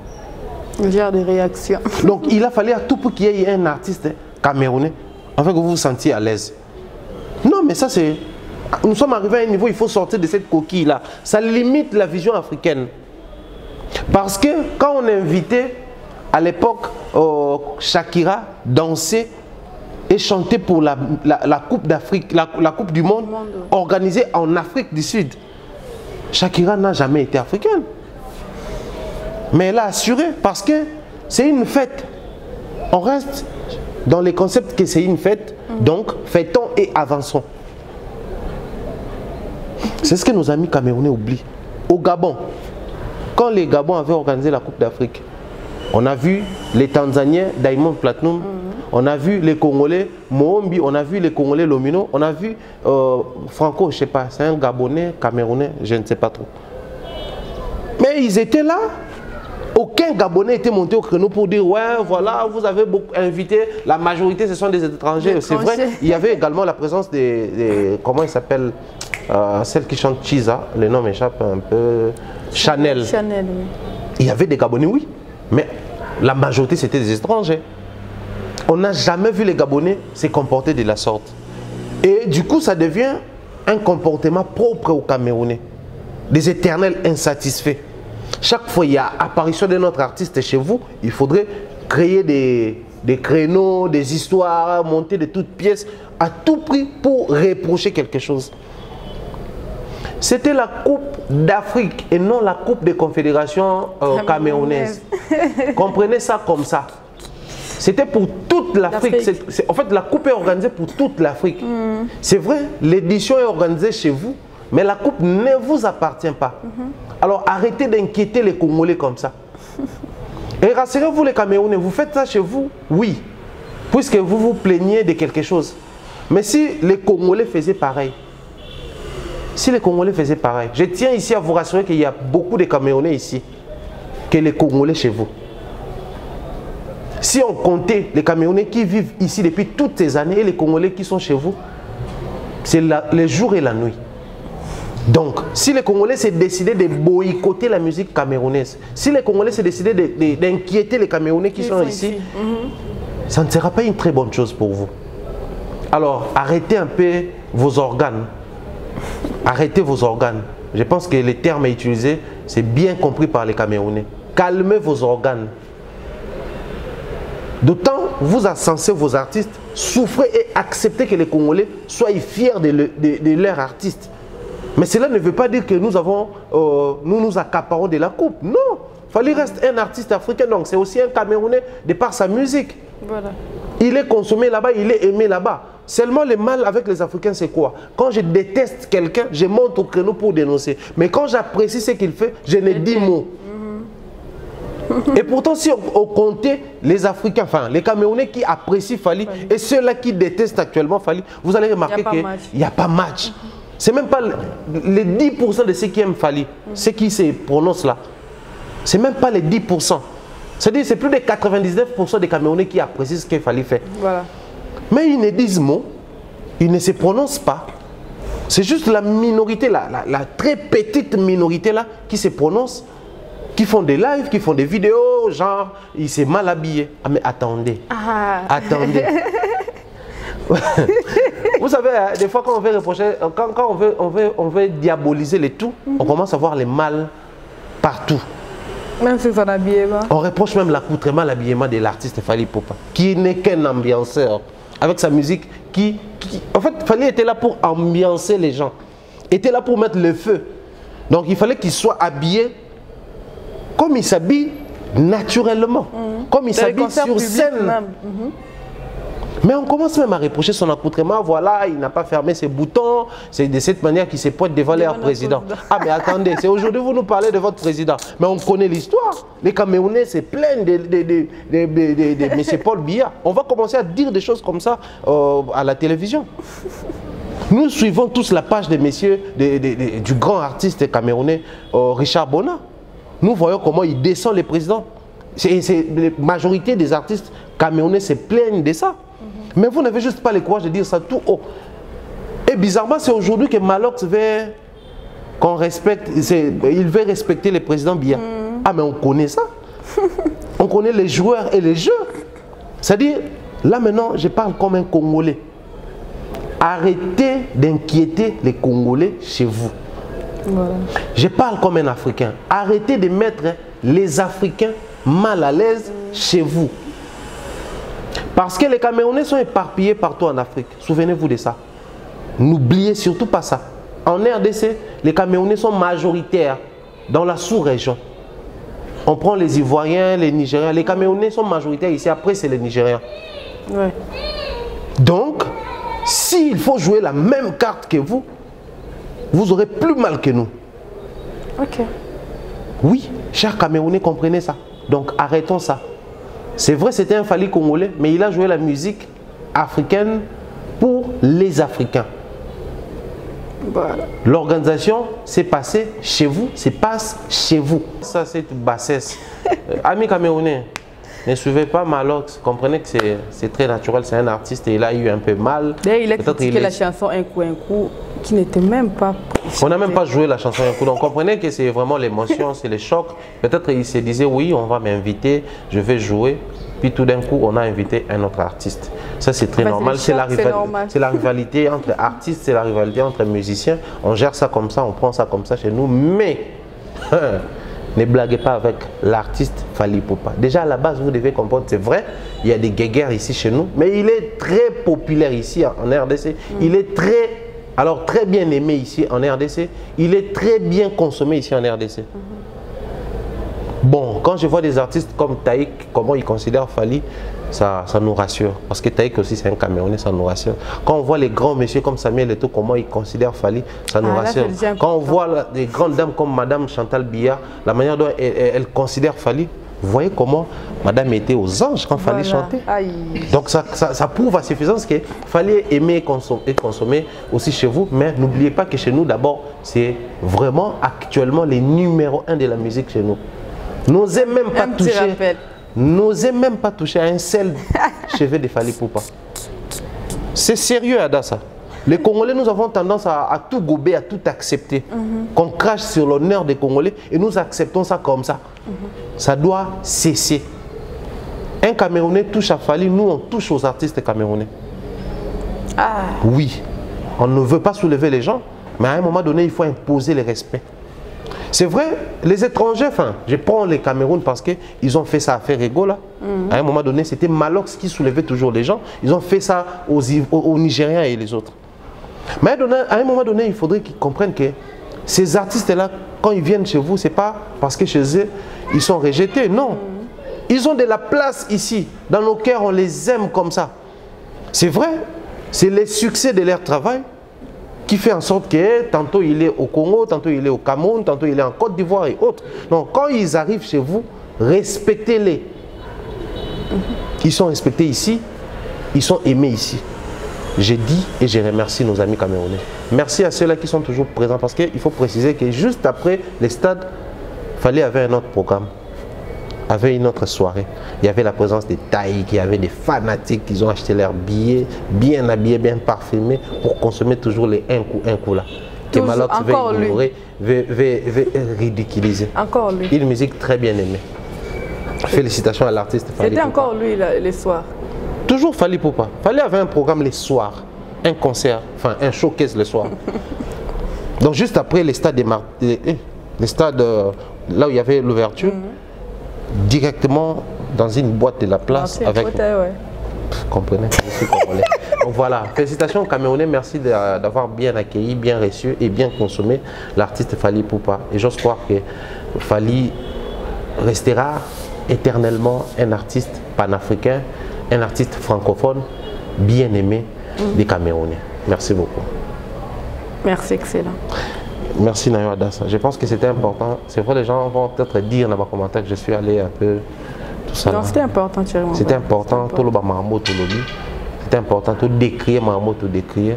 Ce genre de réaction. Donc, il a fallu à tout pour qu'il y ait un artiste camerounais afin que vous vous sentiez à l'aise. Non, mais ça c'est... Nous sommes arrivés à un niveau, il faut sortir de cette coquille-là. Ça limite la vision africaine. Parce que quand on invitait, à l'époque, Shakira danser et chanter pour la Coupe d'Afrique, la Coupe du Monde, organisée en Afrique du Sud. Shakira n'a jamais été africaine. Mais elle a assuré parce que c'est une fête. On reste dans les concepts que c'est une fête, donc fêtons et avançons. C'est ce que nos amis camerounais oublient. Au Gabon, quand les Gabons avaient organisé la Coupe d'Afrique, on a vu les Tanzaniens, Diamond Platinum, on a vu les Congolais, Mohombi, on a vu les Congolais, Lomino, on a vu Franco, je ne sais pas, c'est un Gabonais, Camerounais, je ne sais pas trop. Mais ils étaient là. Aucun Gabonais était monté au créneau pour dire ouais, voilà, vous avez beaucoup invité, la majorité ce sont des étrangers. C'est vrai, il y avait également la présence des comment il s'appelle, celle qui chante Chiza, le nom m'échappe un peu, Chanel. Chanel, oui. Il y avait des Gabonais, oui, mais la majorité c'était des étrangers. On n'a jamais vu les Gabonais se comporter de la sorte. Et du coup, ça devient un comportement propre aux Camerounais, des éternels insatisfaits. Chaque fois qu'il y a apparition de notre artiste chez vous, il faudrait créer des créneaux, des histoires, monter de toutes pièces, à tout prix pour reprocher quelque chose. C'était la Coupe d'Afrique et non la Coupe des Confédérations camerounaises. Comprenez ça comme ça. C'était pour toute l'Afrique. En fait, la Coupe est organisée pour toute l'Afrique. C'est vrai, l'édition est organisée chez vous, mais la Coupe ne vous appartient pas. Alors arrêtez d'inquiéter les Congolais comme ça. Et rassurez-vous les Camerounais, vous faites ça chez vous? Oui. Puisque vous vous plaignez de quelque chose. Mais si les Congolais faisaient pareil, je tiens ici à vous rassurer qu'il y a beaucoup de Camerounais ici que les Congolais chez vous. Si on comptait les Camerounais qui vivent ici depuis toutes ces années et les Congolais qui sont chez vous, c'est le jour et la nuit. Donc, si les Congolais s'est décidé de boycotter la musique camerounaise, si les Congolais s'est décidé d'inquiéter les Camerounais qui sont ici, ça ne sera pas une très bonne chose pour vous. Alors, arrêtez un peu vos organes. Arrêtez vos organes. Je pense que les termes à utiliser, c'est bien compris par les Camerounais. Calmez vos organes. D'autant, vous censez vos artistes souffrir et accepter que les Congolais soient fiers de leurs artistes. Mais cela ne veut pas dire que nous accaparons de la coupe. Non, Fally reste un artiste africain, donc c'est aussi un Camerounais de par sa musique. Voilà. Il est consommé là-bas, il est aimé là-bas. Seulement le mal avec les Africains, c'est quoi? Quand je déteste quelqu'un, je monte au créneau pour dénoncer. Mais quand j'apprécie ce qu'il fait, je ne dis mot. Et pourtant, si on comptait les Africains, enfin les Camerounais qui apprécient Fally et ceux-là qui détestent actuellement Fally, vous allez remarquer qu'il n'y a pas match. C'est même pas les 10% de ceux qui aiment Fally, ceux qui se prononcent là. C'est même pas les 10%. C'est-à-dire c'est plus de 99% des Camerounais qui apprécient ce que Fally fait. Voilà. Mais ils ne disent mot, ils ne se prononcent pas. C'est juste la minorité, la très petite minorité là qui se prononce, qui font des lives, qui font des vidéos, genre, ils s'est mal habillés. Ah mais attendez, attendez. Vous savez, des fois quand on veut reprocher, quand on veut diaboliser les tout, on commence à voir les mal partout. Même si son habillement. On reproche même l'accoutrement, l'habillement de l'artiste Fally Ipupa, qui n'est qu'un ambianceur, avec sa musique en fait, Fally était là pour ambiancer les gens, était là pour mettre le feu. Donc il fallait qu'il soit habillé comme il s'habille naturellement, comme il s'habille sur scène. Mais on commence même à reprocher son accoutrement. Voilà, il n'a pas fermé ses boutons. C'est de cette manière qu'il se pointe devant leur président. Ah mais attendez, c'est aujourd'hui vous nous parlez de votre président. Mais on connaît l'histoire. Les Camerounais se plaignent de M. Paul Biya. On va commencer à dire des choses comme ça à la télévision. Nous suivons tous la page de messieurs, du grand artiste camerounais Richard Bona. Nous voyons comment il descend les présidents. La majorité des artistes camerounais se plaignent de ça. Mais vous n'avez juste pas le courage de dire ça tout haut. Et bizarrement, c'est aujourd'hui que Malox veut qu'on respecte, il veut respecter le président Biya. Ah mais on connaît ça. On connaît les joueurs et les jeux. C'est-à-dire, là maintenant, je parle comme un Congolais. Arrêtez d'inquiéter les Congolais chez vous. Voilà. Je parle comme un Africain. Arrêtez de mettre les Africains mal à l'aise chez vous. Parce que les Camerounais sont éparpillés partout en Afrique. Souvenez-vous de ça. N'oubliez surtout pas ça. En RDC, les Camerounais sont majoritaires dans la sous-région. On prend les Ivoiriens, les Nigériens. Les Camerounais sont majoritaires ici. Après, c'est les Nigériens. Ouais. Donc, s'il faut jouer la même carte que vous, vous aurez plus mal que nous. Ok. Oui, chers Camerounais, comprenez ça. Donc, arrêtons ça. C'est vrai, c'était un Fally congolais, mais il a joué la musique africaine pour les Africains. Voilà. L'organisation s'est passée chez vous, se passe chez vous. Ça, c'est une bassesse. Amis Camerounais, ne suivez pas Malox. Comprenez que c'est très naturel, c'est un artiste et il a eu un peu mal. D'ailleurs, il a critiqué la chanson Un coup, qui n'était même pas... On n'a même pas joué la chanson Un coup. Donc comprenez que c'est vraiment l'émotion, c'est le choc. Peut-être qu'il se disait oui, on va m'inviter, je vais jouer. Puis tout d'un coup, on a invité un autre artiste. Ça, c'est très normal. C'est la rivalité entre artistes, c'est la rivalité entre musiciens. On gère ça comme ça, on prend ça comme ça chez nous. Mais ne blaguez pas avec l'artiste Fally Ipupa. Déjà, à la base, vous devez comprendre, c'est vrai, il y a des guéguerres ici chez nous, mais il est très populaire ici en RDC. Il est très bien aimé ici en RDC. Il est très bien consommé ici en RDC. Bon, quand je vois des artistes comme Taïk, comment ils considèrent Fally, ça nous rassure. Parce que Taïk aussi, c'est un Camerounais, ça nous rassure. Quand on voit les grands messieurs comme Samuel Eto'o, comment ils considèrent Fally, ça nous rassure. Quand on voit des grandes dames comme Madame Chantal Biya, la manière dont elle considère Fally, vous voyez comment Madame était aux anges quand Fally chantait. Donc ça prouve à suffisance que Fally aimer et consommer aussi chez vous. Mais n'oubliez pas que chez nous, d'abord, c'est vraiment actuellement les numéros 1 de la musique chez nous. N'osez même pas toucher. N'osez même pas toucher à un seul cheveu de Fally Ipupa. C'est sérieux, Ada, ça. Les Congolais, nous avons tendance à tout gober, à tout accepter. Qu'on crache sur l'honneur des Congolais et nous acceptons ça comme ça. Ça doit cesser. Un Camerounais touche à Fally, nous on touche aux artistes camerounais. Oui, on ne veut pas soulever les gens, mais à un moment donné, il faut imposer le respect. C'est vrai, les étrangers, enfin, je prends les Cameroun parce qu'ils ont fait ça à Ferrego là. À un moment donné, c'était Malox qui soulevait toujours les gens. Ils ont fait ça aux Nigériens et les autres. Mais à un moment donné, il faudrait qu'ils comprennent que ces artistes-là, quand ils viennent chez vous, ce n'est pas parce que chez eux, ils sont rejetés. Non. Ils ont de la place ici. Dans nos cœurs, on les aime comme ça. C'est vrai. C'est le succès de leur travail qui fait en sorte que tantôt il est au Congo, tantôt il est au Cameroun, tantôt il est en Côte d'Ivoire et autres. Donc quand ils arrivent chez vous, respectez-les. Ils sont respectés ici, ils sont aimés ici. J'ai dit et je remercie nos amis camerounais. Merci à ceux-là qui sont toujours présents parce qu'il faut préciser que juste après les stades, il fallait avoir un autre programme. Avait une autre soirée. Il y avait la présence des taïks, il y avait des fanatiques qui ont acheté leurs billets, bien habillés, bien parfumés, pour consommer toujours les un coup là. Que Malox veut ridiculiser. Encore lui. Une musique très bien aimée. Félicitations à l'artiste Fally Poupa. C'était encore lui les soirs. Toujours Fally Poupa. Fally avait un programme les soirs, un concert, enfin un showcase le soir. Donc juste après les stades les stades là où il y avait l'ouverture, directement dans une boîte de la place avec... Comprenez, je suis congolais. Donc voilà, félicitations aux Camerounais, merci d'avoir bien accueilli, bien reçu et bien consommé l'artiste Fally Poupa. Et j'ose croire que Fally restera éternellement un artiste panafricain, un artiste francophone, bien aimé des Camerounais. Merci beaucoup. Merci, excellent. Merci Nayo Adassa. Je pense que c'était important. C'est vrai, les gens vont peut-être dire dans ma commentaire que je suis allé un peu tout ça. Non, c'était important, Thierry. C'était important. Tout le Marmo, tout le lobby. C'était important. Tout décrire Marmo, tout décrire.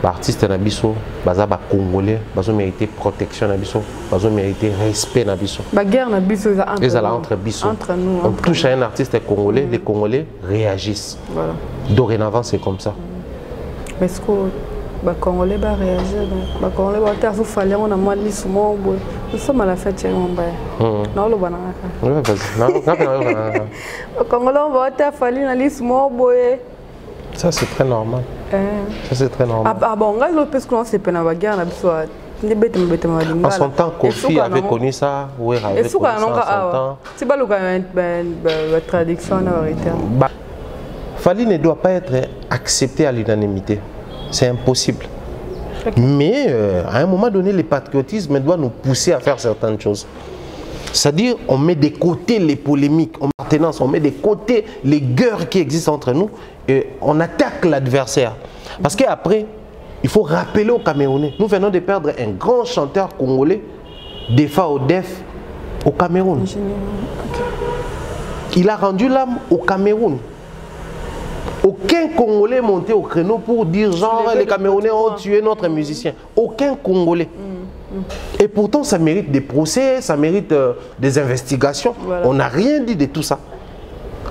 L'artiste Nabiso, Bazaba Congolais, Bazo mérité protection Nabiso, Bazo mérité respect Nabiso. La guerre Nabiso, entre Biso. Entre nous. On touche à un artiste congolais, les Congolais réagissent. Voilà. Dorénavant, c'est comme ça. Mais ce que les Congolais vont réagir, les Congolais vont faire ce qu'il fallait, on a moins de l'issement. Nous sommes à la fête, Thierry Mbaye. Non, le banana. Oui, vas-y. Les Congolais vont faire fallir dans l'issement. Ça, c'est très normal. Ça, c'est très normal. Ah bon, on a parce qu'on s'est peine à la guerre, en son temps, Kofi avait connu ça. Oui, avait connu ça en son temps. C'est pas la traduction en vérité. Fally ne doit pas être accepté à l'unanimité. C'est impossible. Mais à un moment donné, le patriotisme doit nous pousser à faire certaines choses. C'est-à-dire, on met de côté les polémiques, on met de côté les guerres qui existent entre nous et on attaque l'adversaire. Parce qu'après, il faut rappeler aux Camerounais, nous venons de perdre un grand chanteur congolais, Defa Odef, au Cameroun. Il a rendu l'âme au Cameroun. Aucun Congolais est monté au créneau pour dire genre les Camerounais ont tué notre musicien. Aucun Congolais. Et pourtant ça mérite des procès, ça mérite des investigations. Voilà. On n'a rien dit de tout ça.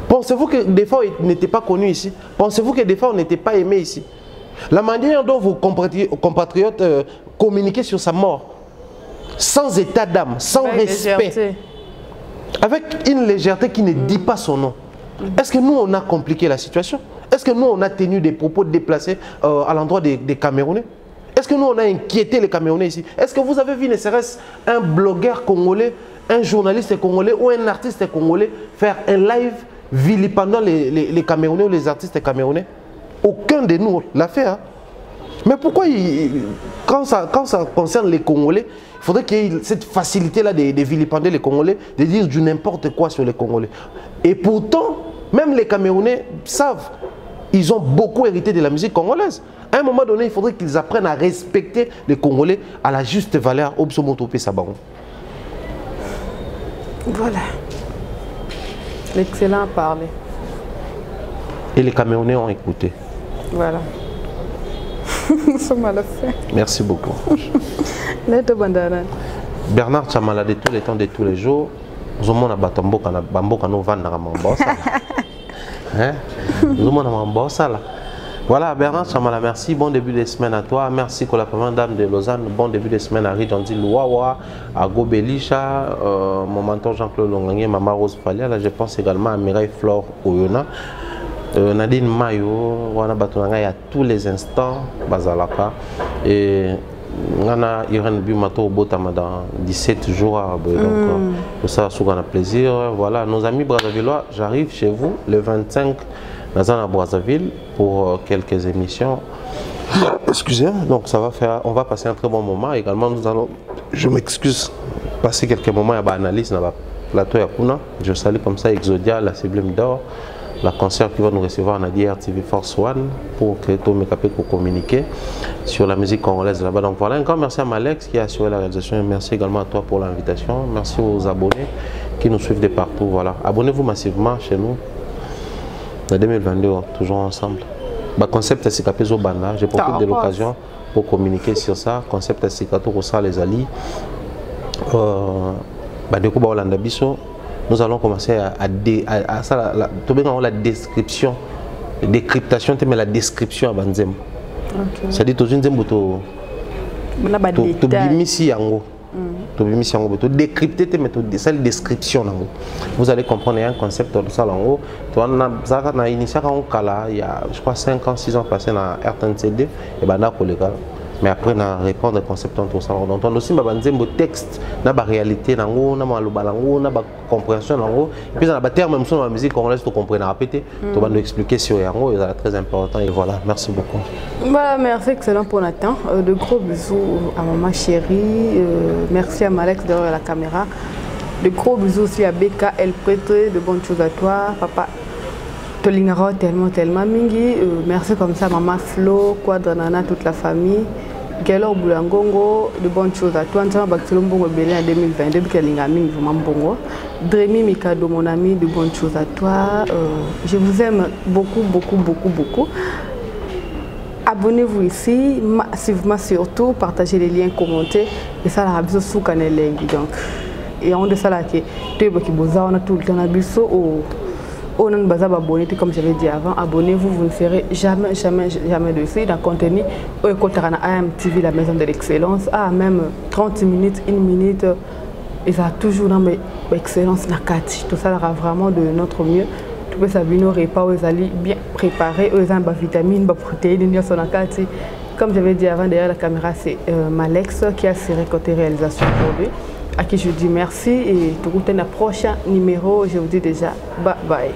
Pensez-vous que des fois il n'était pas connu ici? Pensez-vous que des fois on n'était pas aimé ici? La manière dont vos compatriotes communiquaient sur sa mort, sans état d'âme, sans respect, légèreté. Avec une légèreté qui ne dit pas son nom. Est-ce que nous on a compliqué la situation? Est-ce que nous on a tenu des propos déplacés à l'endroit des Camerounais? Est-ce que nous on a inquiété les Camerounais ici? Est-ce que vous avez vu ne serait-ce un blogueur congolais, un journaliste congolais ou un artiste congolais faire un live vilipendant les Camerounais ou les artistes camerounais? Aucun de nous l'a fait. Hein? Mais pourquoi, quand ça concerne les Congolais, il faudrait qu'il y ait cette facilité-là de vilipender les Congolais, de dire du n'importe quoi sur les Congolais. Et pourtant, même les Camerounais savent, ils ont beaucoup hérité de la musique congolaise. À un moment donné, il faudrait qu'ils apprennent à respecter les Congolais à la juste valeur. Voilà. L'excellent a parlé. Et les Camerounais ont écouté. Voilà. Nous sommes à la fin. Merci beaucoup. Bernard Chamala de tous les temps, de tous les jours. Nous avons voilà, Bernard Chamala, merci. Bon début de semaine à toi. Merci pour la première dame de Lausanne. Bon début de semaine à Ridjandi Louawa, à Gobelisha, mon mentor Jean-Claude Longanier, Maman Rose Falia. Là, je pense également à Mireille Flore Oyona. Nadine Mayo, Wana Batonanga, il y a tous les instants, Bazalaka. Et on a Irène Bumato Botama dans 17 jours. Donc, pour ça, on a plaisir. Voilà, nos amis Brazzavillois, j'arrive chez vous le 25 dans Brazzaville pour quelques émissions. Excusez, donc ça va faire, on va passer un très bon moment. Également, nous allons, je m'excuse, passer quelques moments à l'analyse dans le plateau Yakuna. Je salue comme ça Exodia, la Sublime d'Or, la concert qui va nous recevoir en RTV Force One pour que tout mes capés pour communiquer sur la musique congolaise là-bas. Donc voilà, encore merci à Malex qui a assuré la réalisation. Merci également à toi pour l'invitation. Merci aux abonnés qui nous suivent de partout. Voilà, abonnez-vous massivement chez nous. En 2022, toujours ensemble. Le concept est Sikapezo Banda. J'ai profité de l'occasion pour communiquer sur ça. Concept est Sikato Rosa les alliés. Nous allons commencer à la description, décryptation, mais la description à Banzem. C'est-à-dire que tout décrypter, mais c'est la description. Vous allez comprendre un concept de ça. On a initié il y a, je crois, 5 ans, 6 ans passés dans RTNCD et mais après on a répondre au concept de ça. Donc on aussi un texte, la réalité, la compréhension, et puis dans la terme même sur la musique congolaise, tu comprends répéter, tu vas nous expliquer sur Yango, c'est très important. Et voilà, merci beaucoup. Voilà, merci, excellent pour Nathan. De gros bisous à maman chérie, merci à Malex derrière la caméra. De gros bisous aussi à Beka, elle prête de bonnes choses à toi, papa. Tolingaro tellement mingi, merci comme ça maman Flo, Quadranana, toute la famille. Gelor Boulangongo, de bonnes choses à toi. Nous avons Bongo Belé en 2020, depuis qu'elle est amie, vraiment Bongo. Drémi Mikado, mon ami, de bonnes choses à toi. Je vous aime beaucoup. Abonnez-vous ici, massivement surtout, partagez les liens, commentez. Et ça, la rabiso sous canal donc. Et on de ça là qui tu es qui boza, on a tout le temps abisso au on a abonné, comme j'avais dit avant, abonnez-vous, vous ne serez jamais dessus dans le contenu. Au AMTV, la maison de l'excellence, même 30 minutes, 1 minute, et ça a toujours dans l'excellence nakati. Tout ça aura vraiment de notre mieux. Tout peut s'abonner au repas, aux alliés bien préparés, aux vitamines, aux protéines, nakati. Comme j'avais dit avant, derrière la caméra, c'est Malex qui a assuré côté réalisation aujourd'hui. À qui je dis merci et tout le prochain numéro, je vous dis déjà bye bye.